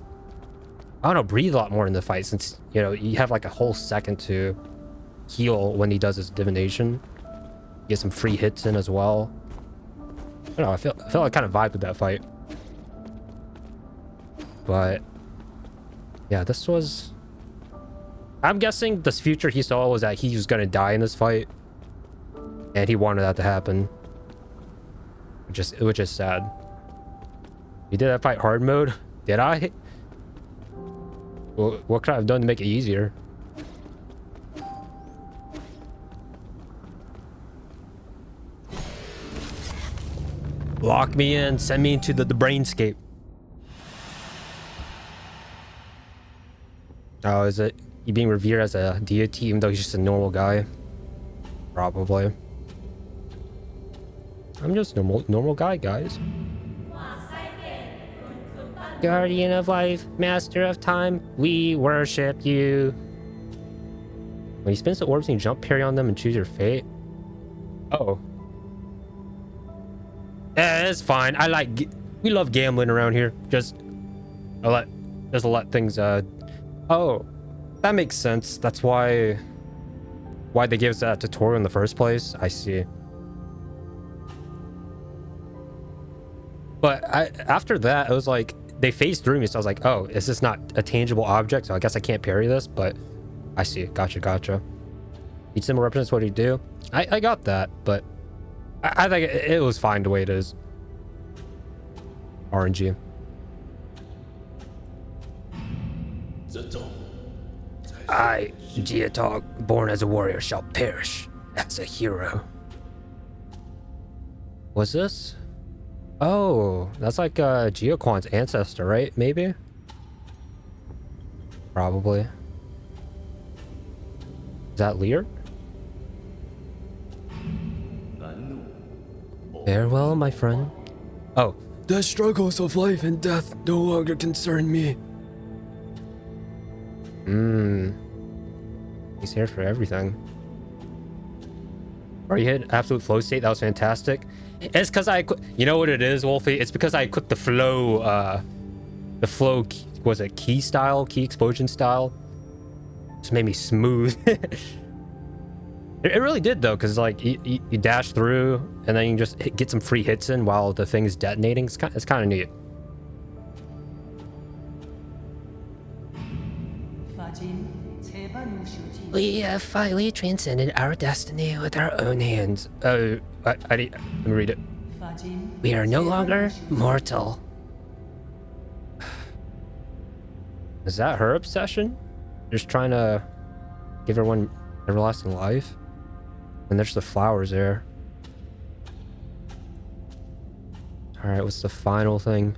Speaker 1: I don't know, breathe a lot more in the fight, since, you know, you have like a whole second to heal when he does his divination. Get some free hits in as well. I don't know, I feel like I kind of vibed with that fight. But yeah, this was, I'm guessing this future he saw was that he was gonna die in this fight, and he wanted that to happen. Which is sad. You did that fight hard mode? Did I? Well, what could I have done to make it easier? Lock me in, send me into the brainscape. Oh, is it you being revered as a deity even though he's just a normal guy? Probably. I'm just normal guy, guys. Guardian of life, master of time, we worship you. When you spin the orbs and you jump parry on them and choose your fate. Oh. It's fine. We love gambling around here. Just let things oh, that makes sense. That's why they gave us that tutorial in the first place. I see. But after that, it was like they phased through me, so I was like, oh, is this not a tangible object? So I guess I can't parry this, but I see. Gotcha. Each symbol represents what you do. I got that, but I think it was fine the way it is. RNG. I, Geotog, born as a warrior, shall perish as a hero. Was this? Oh, that's like Geoquan's ancestor, right? Maybe? Probably. Is that Lear? Farewell, my friend. Oh. The struggles of life and death no longer concern me. He's here for everything. Or you hit absolute flow state. That was fantastic. It's because you know what it is, Wolfie? It's because I equipped the flow, was it key explosion style? Just made me smooth. It really did though, because like you dash through and then you can just get some free hits in while the thing is detonating. It's kind of neat. We have finally transcended our destiny with our own hands. Oh, let me read it. We are no longer mortal. Is that her obsession? Just trying to give everyone everlasting life? And there's the flowers there. Alright, what's the final thing?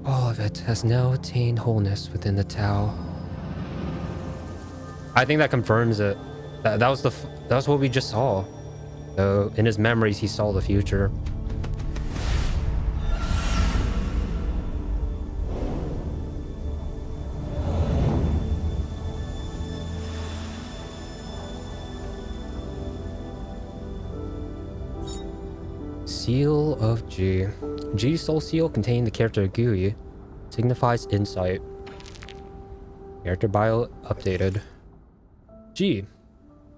Speaker 1: All of it has now attained wholeness within the Tao. I think that confirms it. That was what we just saw. So in his memories, he saw the future. Seal of G. G's soul seal containing the character Gui signifies insight. Character bio updated. G.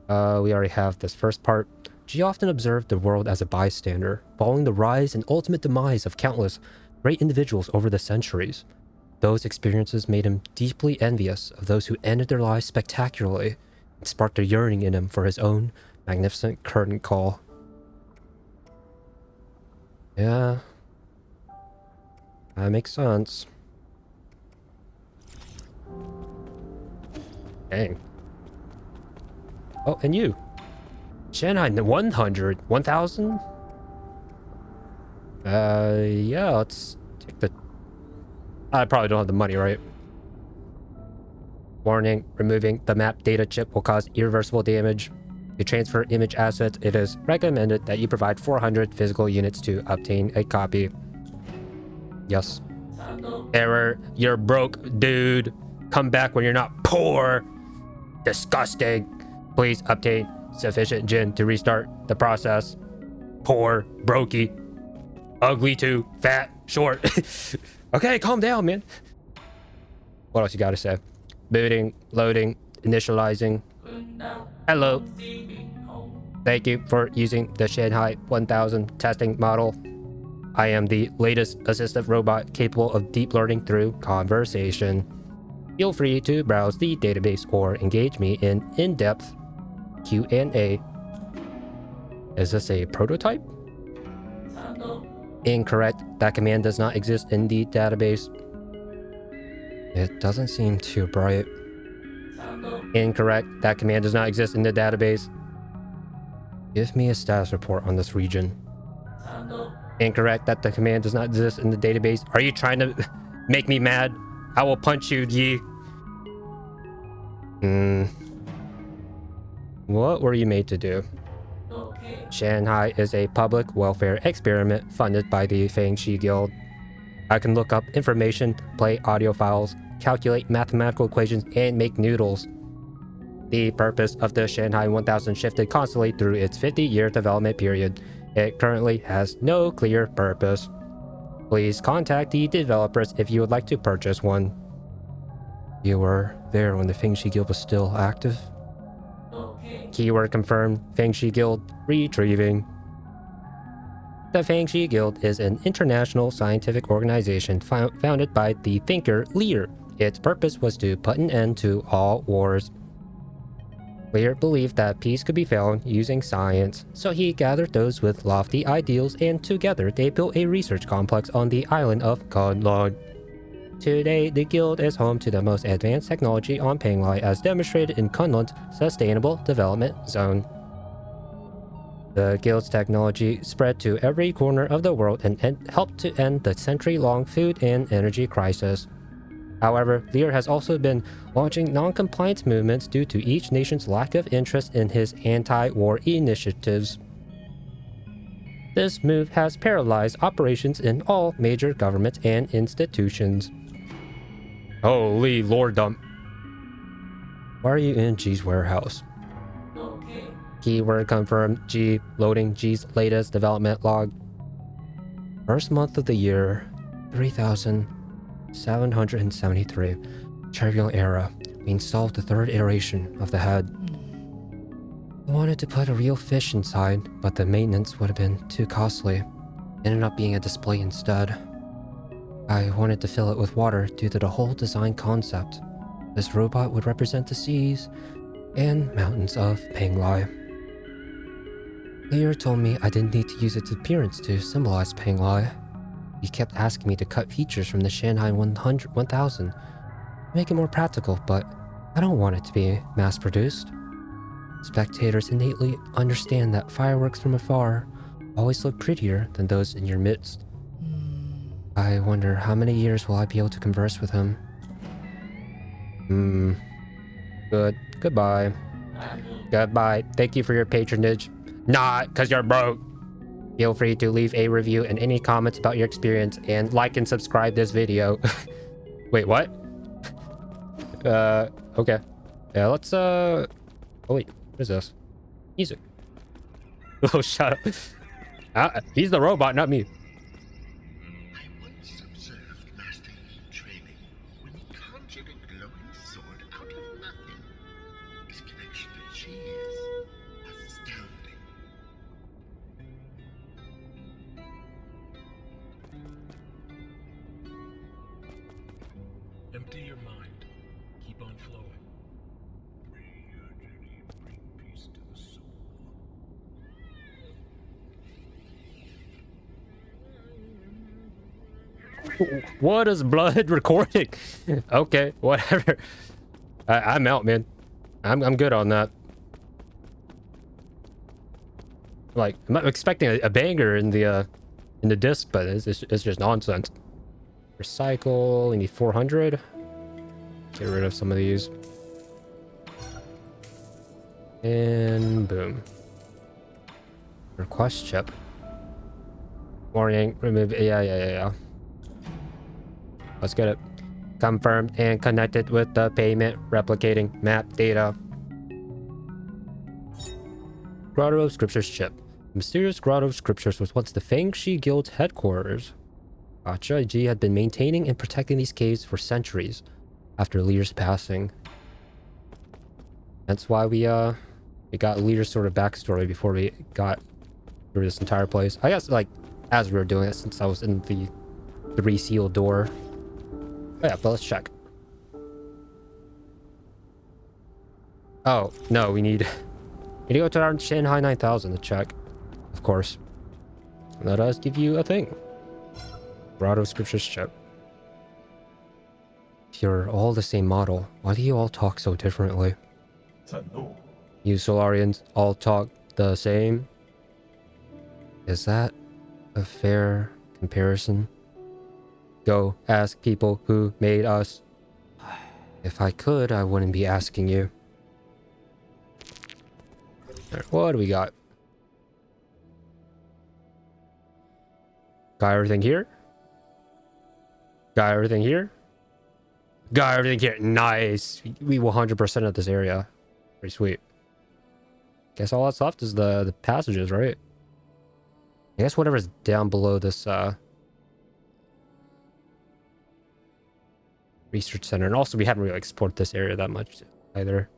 Speaker 1: We already have this first part. G often observed the world as a bystander, following the rise and ultimate demise of countless great individuals over the centuries. Those experiences made him deeply envious of those who ended their lives spectacularly and sparked a yearning in him for his own magnificent curtain call. Yeah, that makes sense. Dang. Oh, and you. Shanghai 100, 1000? Yeah, let's take the... I probably don't have the money, right? Warning, removing the map data chip will cause irreversible damage. To transfer image assets, it is recommended that you provide 400 physical units to obtain a copy. Yes. Error, you're broke, dude. Come back when you're not poor. Disgusting. Please obtain sufficient gin to restart the process. Poor, brokey, ugly too, fat, short. Okay, calm down, man. What else you gotta say? Booting, loading, initializing. Hello. Thank you for using the Shanghai 1000 testing model. I am the latest assistive robot capable of deep learning through conversation. Feel free to browse the database or engage me in in-depth Q&A. Is this a prototype? Incorrect. That command does not exist in the database. It doesn't seem too bright. Incorrect. That command does not exist in the database. Give me a status report on this region. Incorrect. That the command does not exist in the database. Are you trying to make me mad? I will punch you, Yi. What were you made to do? Shanghai is a public welfare experiment funded by the Fangxi Guild. I can look up information, play audio files, calculate mathematical equations, and make noodles. The purpose of the Shanghai 1000 shifted constantly through its 50-year development period. It currently has no clear purpose. Please contact the developers if you would like to purchase one. You were there when the Fangxi Guild was still active? Keyword confirmed. Fangxi Guild retrieving. The Fangxi Guild is an international scientific organization founded by the thinker Lear. Its purpose was to put an end to all wars. Lear believed that peace could be found using science, so he gathered those with lofty ideals, and together they built a research complex on the island of Kunlun. Today, the guild is home to the most advanced technology on Penglai, as demonstrated in Kunlun's Sustainable Development Zone. The guild's technology spread to every corner of the world and helped to end the century-long food and energy crisis. However, Lear has also been launching non-compliance movements due to each nation's lack of interest in his anti-war initiatives. This move has paralyzed operations in all major governments and institutions. Holy lorddom. Why are you in G's warehouse? Keyword confirmed. G loading G's latest development log. First month of the year, 3,773. Turbulent era. We installed the third iteration of the head. I wanted to put a real fish inside, but the maintenance would have been too costly. Ended up being a display instead. I wanted to fill it with water due to the whole design concept. This robot would represent the seas and mountains of Penglai. Lear told me I didn't need to use its appearance to symbolize Penglai. He kept asking me to cut features from the Shanghai 1000 to make it more practical, but I don't want it to be mass-produced. Spectators innately understand that fireworks from afar always look prettier than those in your midst. I wonder how many years will I be able to converse with him. Goodbye. Goodbye. Thank you for your patronage. Not because you're broke. Feel free to leave a review and any comments about your experience, and like and subscribe this video. Wait, what? Okay. Yeah, let's, oh wait, what is this? Music. Oh, shut up. He's the robot, not me.
Speaker 3: I once observed Master Yi training when he conjured a glowing sword out of nothing. His connection to chi is astounding.
Speaker 1: What is blood recording? Okay, whatever. I'm out, man. I'm good on that. Like, I'm not expecting a banger in the disc, but it's just nonsense. Recycle. We need 400. Get rid of some of these. And boom. Request chip. Warning. Remove. Yeah. Let's get it. Confirmed and connected with the payment replicating map data. Grotto of Scriptures chip. The mysterious Grotto of Scriptures was once the Fangshi Guild headquarters. Gotcha. G had been maintaining and protecting these caves for centuries after Leader's passing. That's why we got Leader's sort of backstory before we got through this entire place. I guess, like, as we were doing it, since I was in the 3 sealed door. Oh, yeah, but let's check. Oh, no, we need to go to our Shanghai 9000 to check. Of course. Let us give you a thing. Grotto Scriptures chip. If you're all the same model, why do you all talk so differently? You Solarians all talk the same? Is that a fair comparison? Go ask people who made us. If I could, I wouldn't be asking you. Alright, what do we got? Got everything here? Got everything here? Got everything here. Nice. We 100% of this area. Pretty sweet. Guess all that's left is the passages, right? I guess whatever's down below this research center. And also we haven't really explored this area that much either.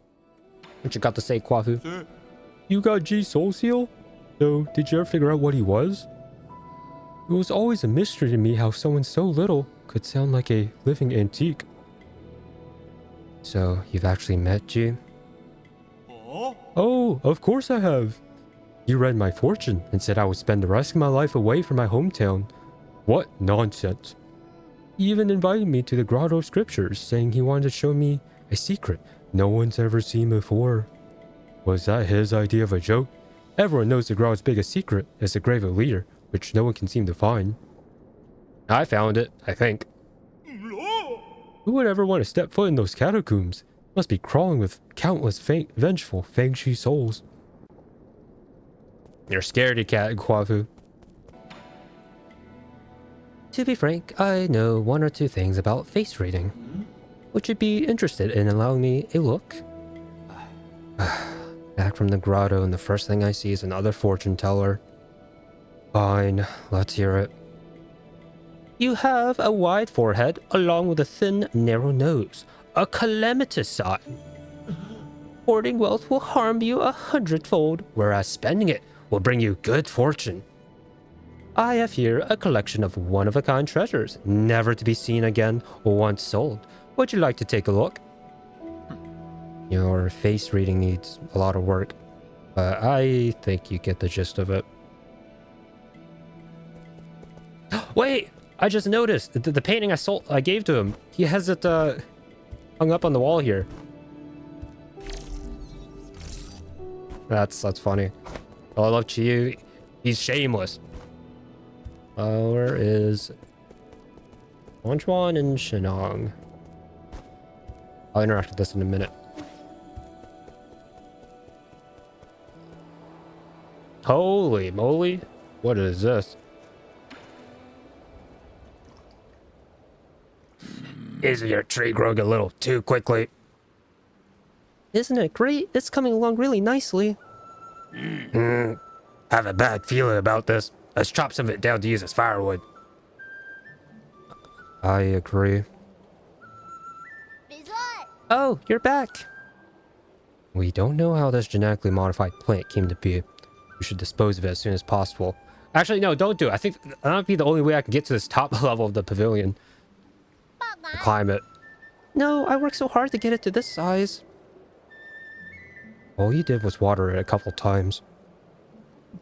Speaker 1: What you got to say, Kwafu?
Speaker 4: Sir.
Speaker 1: You got G Soul Seal? So, did you ever figure out what he was? It was always a mystery to me how someone so little could sound like a living antique. So, you've actually met G? Oh, of course I have. You read my fortune and said I would spend the rest of my life away from my hometown. What nonsense. He even invited me to the Grotto of Scriptures, saying he wanted to show me a secret no one's ever seen before. Was that his idea of a joke? Everyone knows the Grotto's biggest secret is the grave of Leader, which no one can seem to find. I found it, I think. Who would ever want to step foot in those catacombs? Must be crawling with countless vengeful Fangshi souls. You're scaredy cat, Kwafu. To be frank, I know 1 or 2 things about face reading. Would you be interested in allowing me a look? Back from the grotto, and the first thing I see is another fortune teller. Fine, let's hear it. You have a wide forehead, along with a thin, narrow nose. A calamitous sign. Hoarding wealth will harm you 100-fold, whereas spending it will bring you good fortune. I have here a collection of one-of-a-kind treasures, never to be seen again or once sold. Would you like to take a look? Your face reading needs a lot of work, but I think you get the gist of it. Wait! I just noticed the painting I gave to him. He has it hung up on the wall here. That's funny. Oh, I love Chiyu. He's shameless. Where is Wanchuan and Shenong? I'll interact with this in a minute. Holy moly. What is this? Isn't your tree growing a little too quickly? Isn't it great? It's coming along really nicely. Have a bad feeling about this. Let's chop some of it down to use as firewood. I agree. Oh, you're back. We don't know how this genetically modified plant came to be. We should dispose of it as soon as possible. Actually, no, don't do it. I think that might be the only way I can get to this top level of the pavilion. Climb it. No, I worked so hard to get it to this size. All you did was water it a couple times.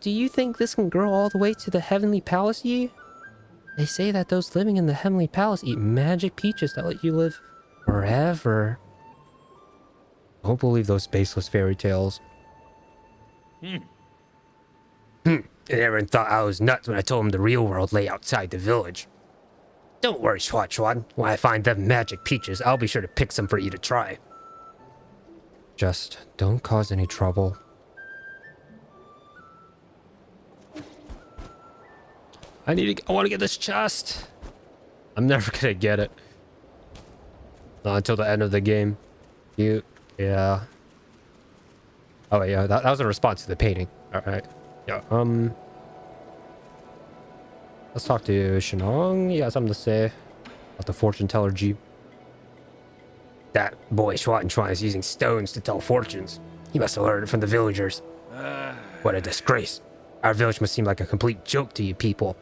Speaker 1: Do you think this can grow all the way to the heavenly palace, Yi? They say that those living in the Heavenly Palace eat magic peaches that let you live forever. Don't believe those baseless fairy tales. Everyone thought I was nuts when I told him the real world lay outside the village. Don't worry, Schwan. When I find them magic peaches, I'll be sure to pick some for you to try. Just don't cause any trouble. I want to get this chest. I'm never gonna get it. Not until the end of the game. Yeah. Oh wait, yeah, that was a response to the painting. Alright. Yeah, let's talk to Shenong. You got something to say about the fortune teller Jeep? That boy Schwan is using stones to tell fortunes. He must have learned it from the villagers. What a disgrace. Our village must seem like a complete joke to you people.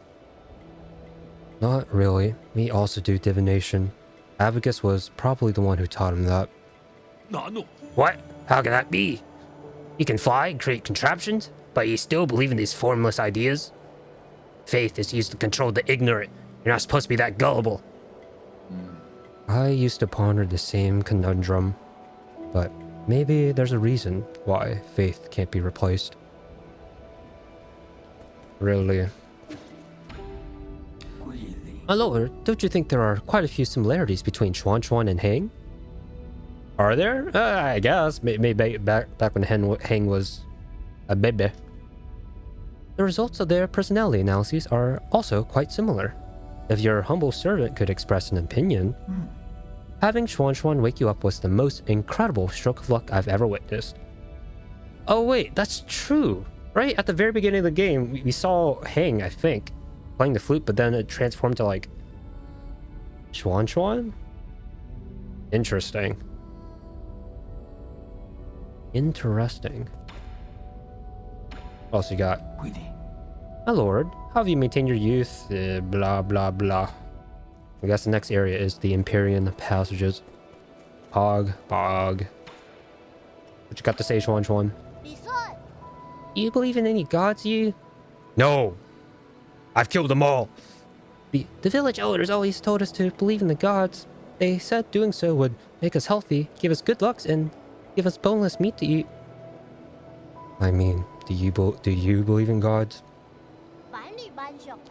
Speaker 1: Not really. We also do divination. Abacus was probably the one who taught him that.
Speaker 4: No.
Speaker 1: What? How can that be? You can fly and create contraptions, but you still believe in these formless ideas? Faith is used to control the ignorant. You're not supposed to be that gullible. I used to ponder the same conundrum, but maybe there's a reason why faith can't be replaced. Really? My lord, don't you think there are quite a few similarities between Schwan and Hang? Are there? I guess. Maybe back when Hang was a baby. The results of their personality analyses are also quite similar. If your humble servant could express an opinion, having Schwan wake you up was the most incredible stroke of luck I've ever witnessed. Oh wait, that's true. Right at the very beginning of the game, we saw Hang, I think, playing the flute, but then it transformed to like Schwan? Interesting. What else you got? My lord, how have you maintained your youth? Blah, blah, blah. I guess the next area is the Empyrean passages. Bog. What you got to say, Schwan? Do you believe in any gods, you? No. I've killed them all. The village elders always told us to believe in the gods. They said doing so would make us healthy, give us good lucks, and give us boneless meat to eat. I mean, do you believe in gods?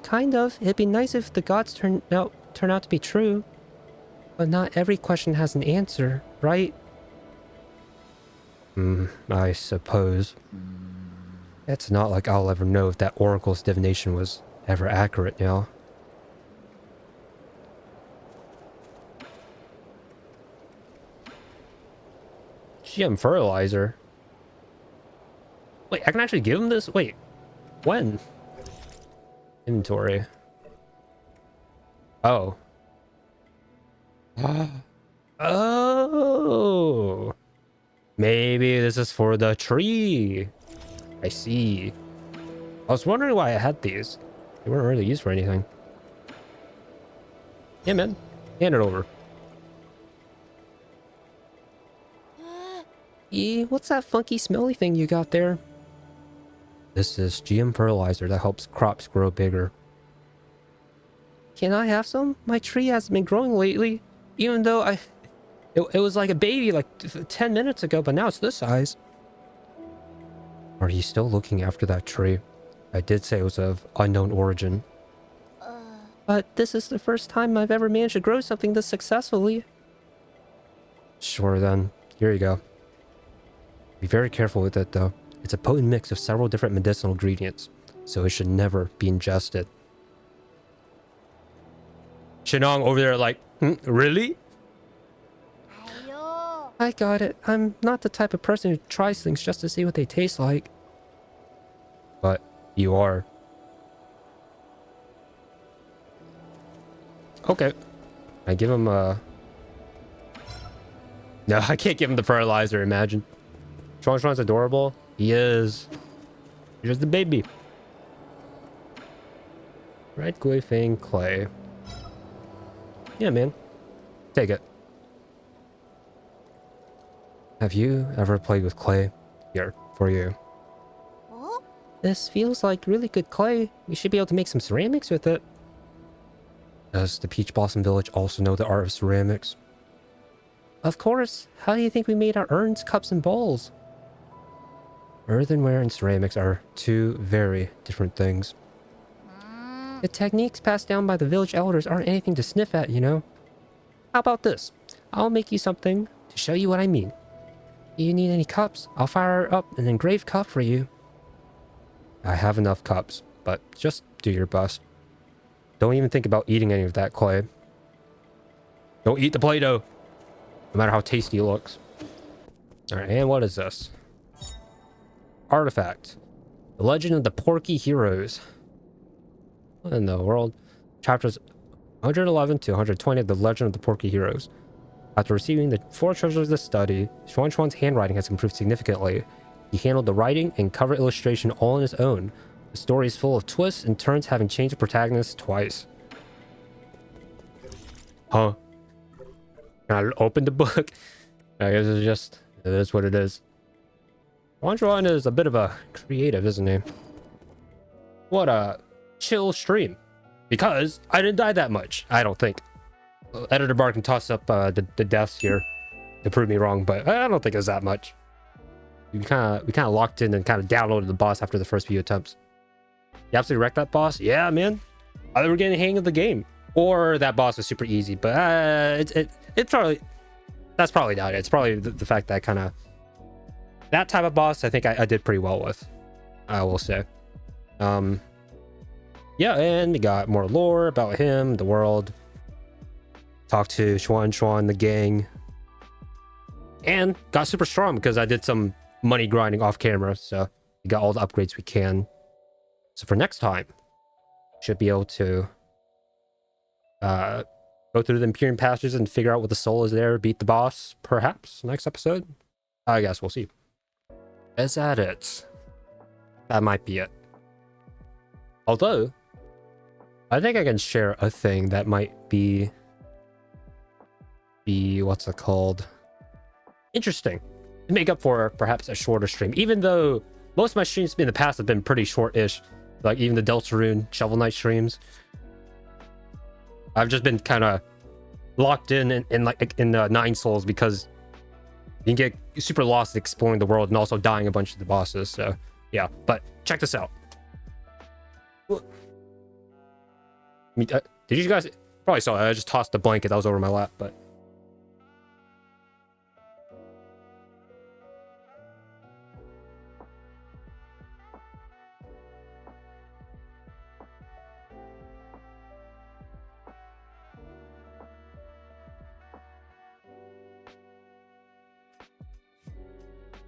Speaker 1: Kind of. It'd be nice if the gods turn out to be true. But not every question has an answer, right? I suppose. It's not like I'll ever know if that oracle's divination was ever accurate now. GM fertilizer. Wait, I can actually give him this? Wait, when? Inventory. Oh. Oh. Maybe this is for the tree. I see. I was wondering why I had these. They weren't really used for anything. Yeah, man. Hand it over. What's that funky smelly thing you got there? This is GM fertilizer that helps crops grow bigger. Can I have some? My tree hasn't been growing lately. Even though it was like a baby like 10 minutes ago, but now it's this size. Are you still looking after that tree? I did say it was of unknown origin. But this is the first time I've ever managed to grow something this successfully. Sure then. Here you go. Be very careful with it though. It's a potent mix of several different medicinal ingredients, so it should never be ingested. Shenong over there like, really? I got it. I'm not the type of person who tries things just to see what they taste like. But you are. Okay. I give him a... No, I can't give him the fertilizer, imagine. Schwan's adorable. He is. Here's the baby. Red Guifang clay. Yeah, man. Take it. Have you ever played with clay? Here, for you. This feels like really good clay. We should be able to make some ceramics with it. Does the Peach Blossom Village also know the art of ceramics? Of course. How do you think we made our urns, cups, and bowls? Earthenware and ceramics are two very different things. The techniques passed down by the village elders aren't anything to sniff at, you know? How about this? I'll make you something to show you what I mean. Do you need any cups? I'll fire up an engraved cup for you. I have enough cups, but just do your best. Don't even think about eating any of that clay. Don't eat the Play-Doh, no matter how tasty it looks. Alright, and what is this? Artifact. The Legend of the Porky Heroes. What in the world? Chapters 111 to 120 of The Legend of the Porky Heroes. After receiving the 4 treasures of the study, Xuan's handwriting has improved significantly. He handled the writing and cover illustration all on his own. The story is full of twists and turns, having changed the protagonist twice. Huh? Can I open the book? I guess it's just... it is what it is. Xuan is a bit of a creative, isn't he? What a chill stream. Because I didn't die that much, I don't think. Editor Bar can toss up the deaths here to prove me wrong, but I don't think it was that much. We kind of locked in and kind of downloaded the boss after the first few attempts. You absolutely wrecked that boss? Yeah, man. I think we're getting the hang of the game. Or that boss was super easy, but it's probably... that's probably not it. It's probably the fact that kind of... that type of boss, I think I did pretty well with. I will say. Yeah, and we got more lore about him, the world. Talked to Xuan, the gang. And got super strong because I did some money grinding off camera. So we got all the upgrades we can. So for next time, should be able to go through the Empyrean passages and figure out what the soul is there, beat the boss, perhaps, next episode. I guess we'll see. Is that it? That might be it. Although, I think I can share a thing that might be what's it called? Interesting. To make up for perhaps a shorter stream. Even though most of my streams in the past have been pretty short-ish. Like even the Deltarune Shovel Knight streams. I've just been kind of locked in Nine Souls because you can get super lost exploring the world and also dying a bunch of the bosses. So yeah, but check this out. Did you guys probably saw it? I just tossed the blanket that was over my lap, but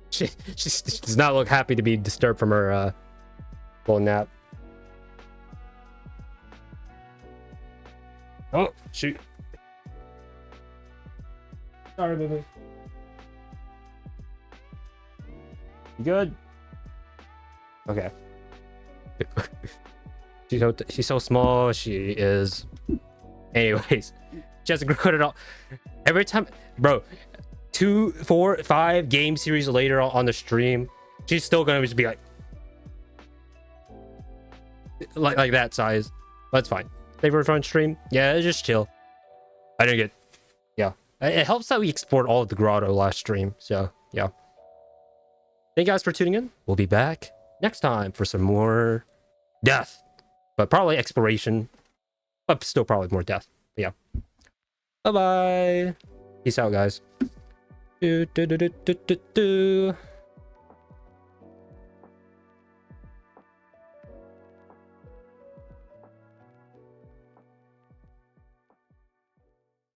Speaker 1: she does not look happy to be disturbed from her little nap. Oh, shoot. Sorry, baby. You good? Okay. She's so small, she is. Anyways, she hasn't grown at all. Every time, bro, 2, 4, 5 game series later on the stream, she's still gonna just be like that size. That's fine. Favorite fun stream? Yeah, it's just chill. I didn't get... yeah. It helps that we explored all of the grotto last stream. So, yeah. Thank you guys for tuning in. We'll be back next time for some more death. But probably exploration. But still probably more death. But yeah. Bye-bye. Peace out, guys. Do, do, do, do, do, do, do.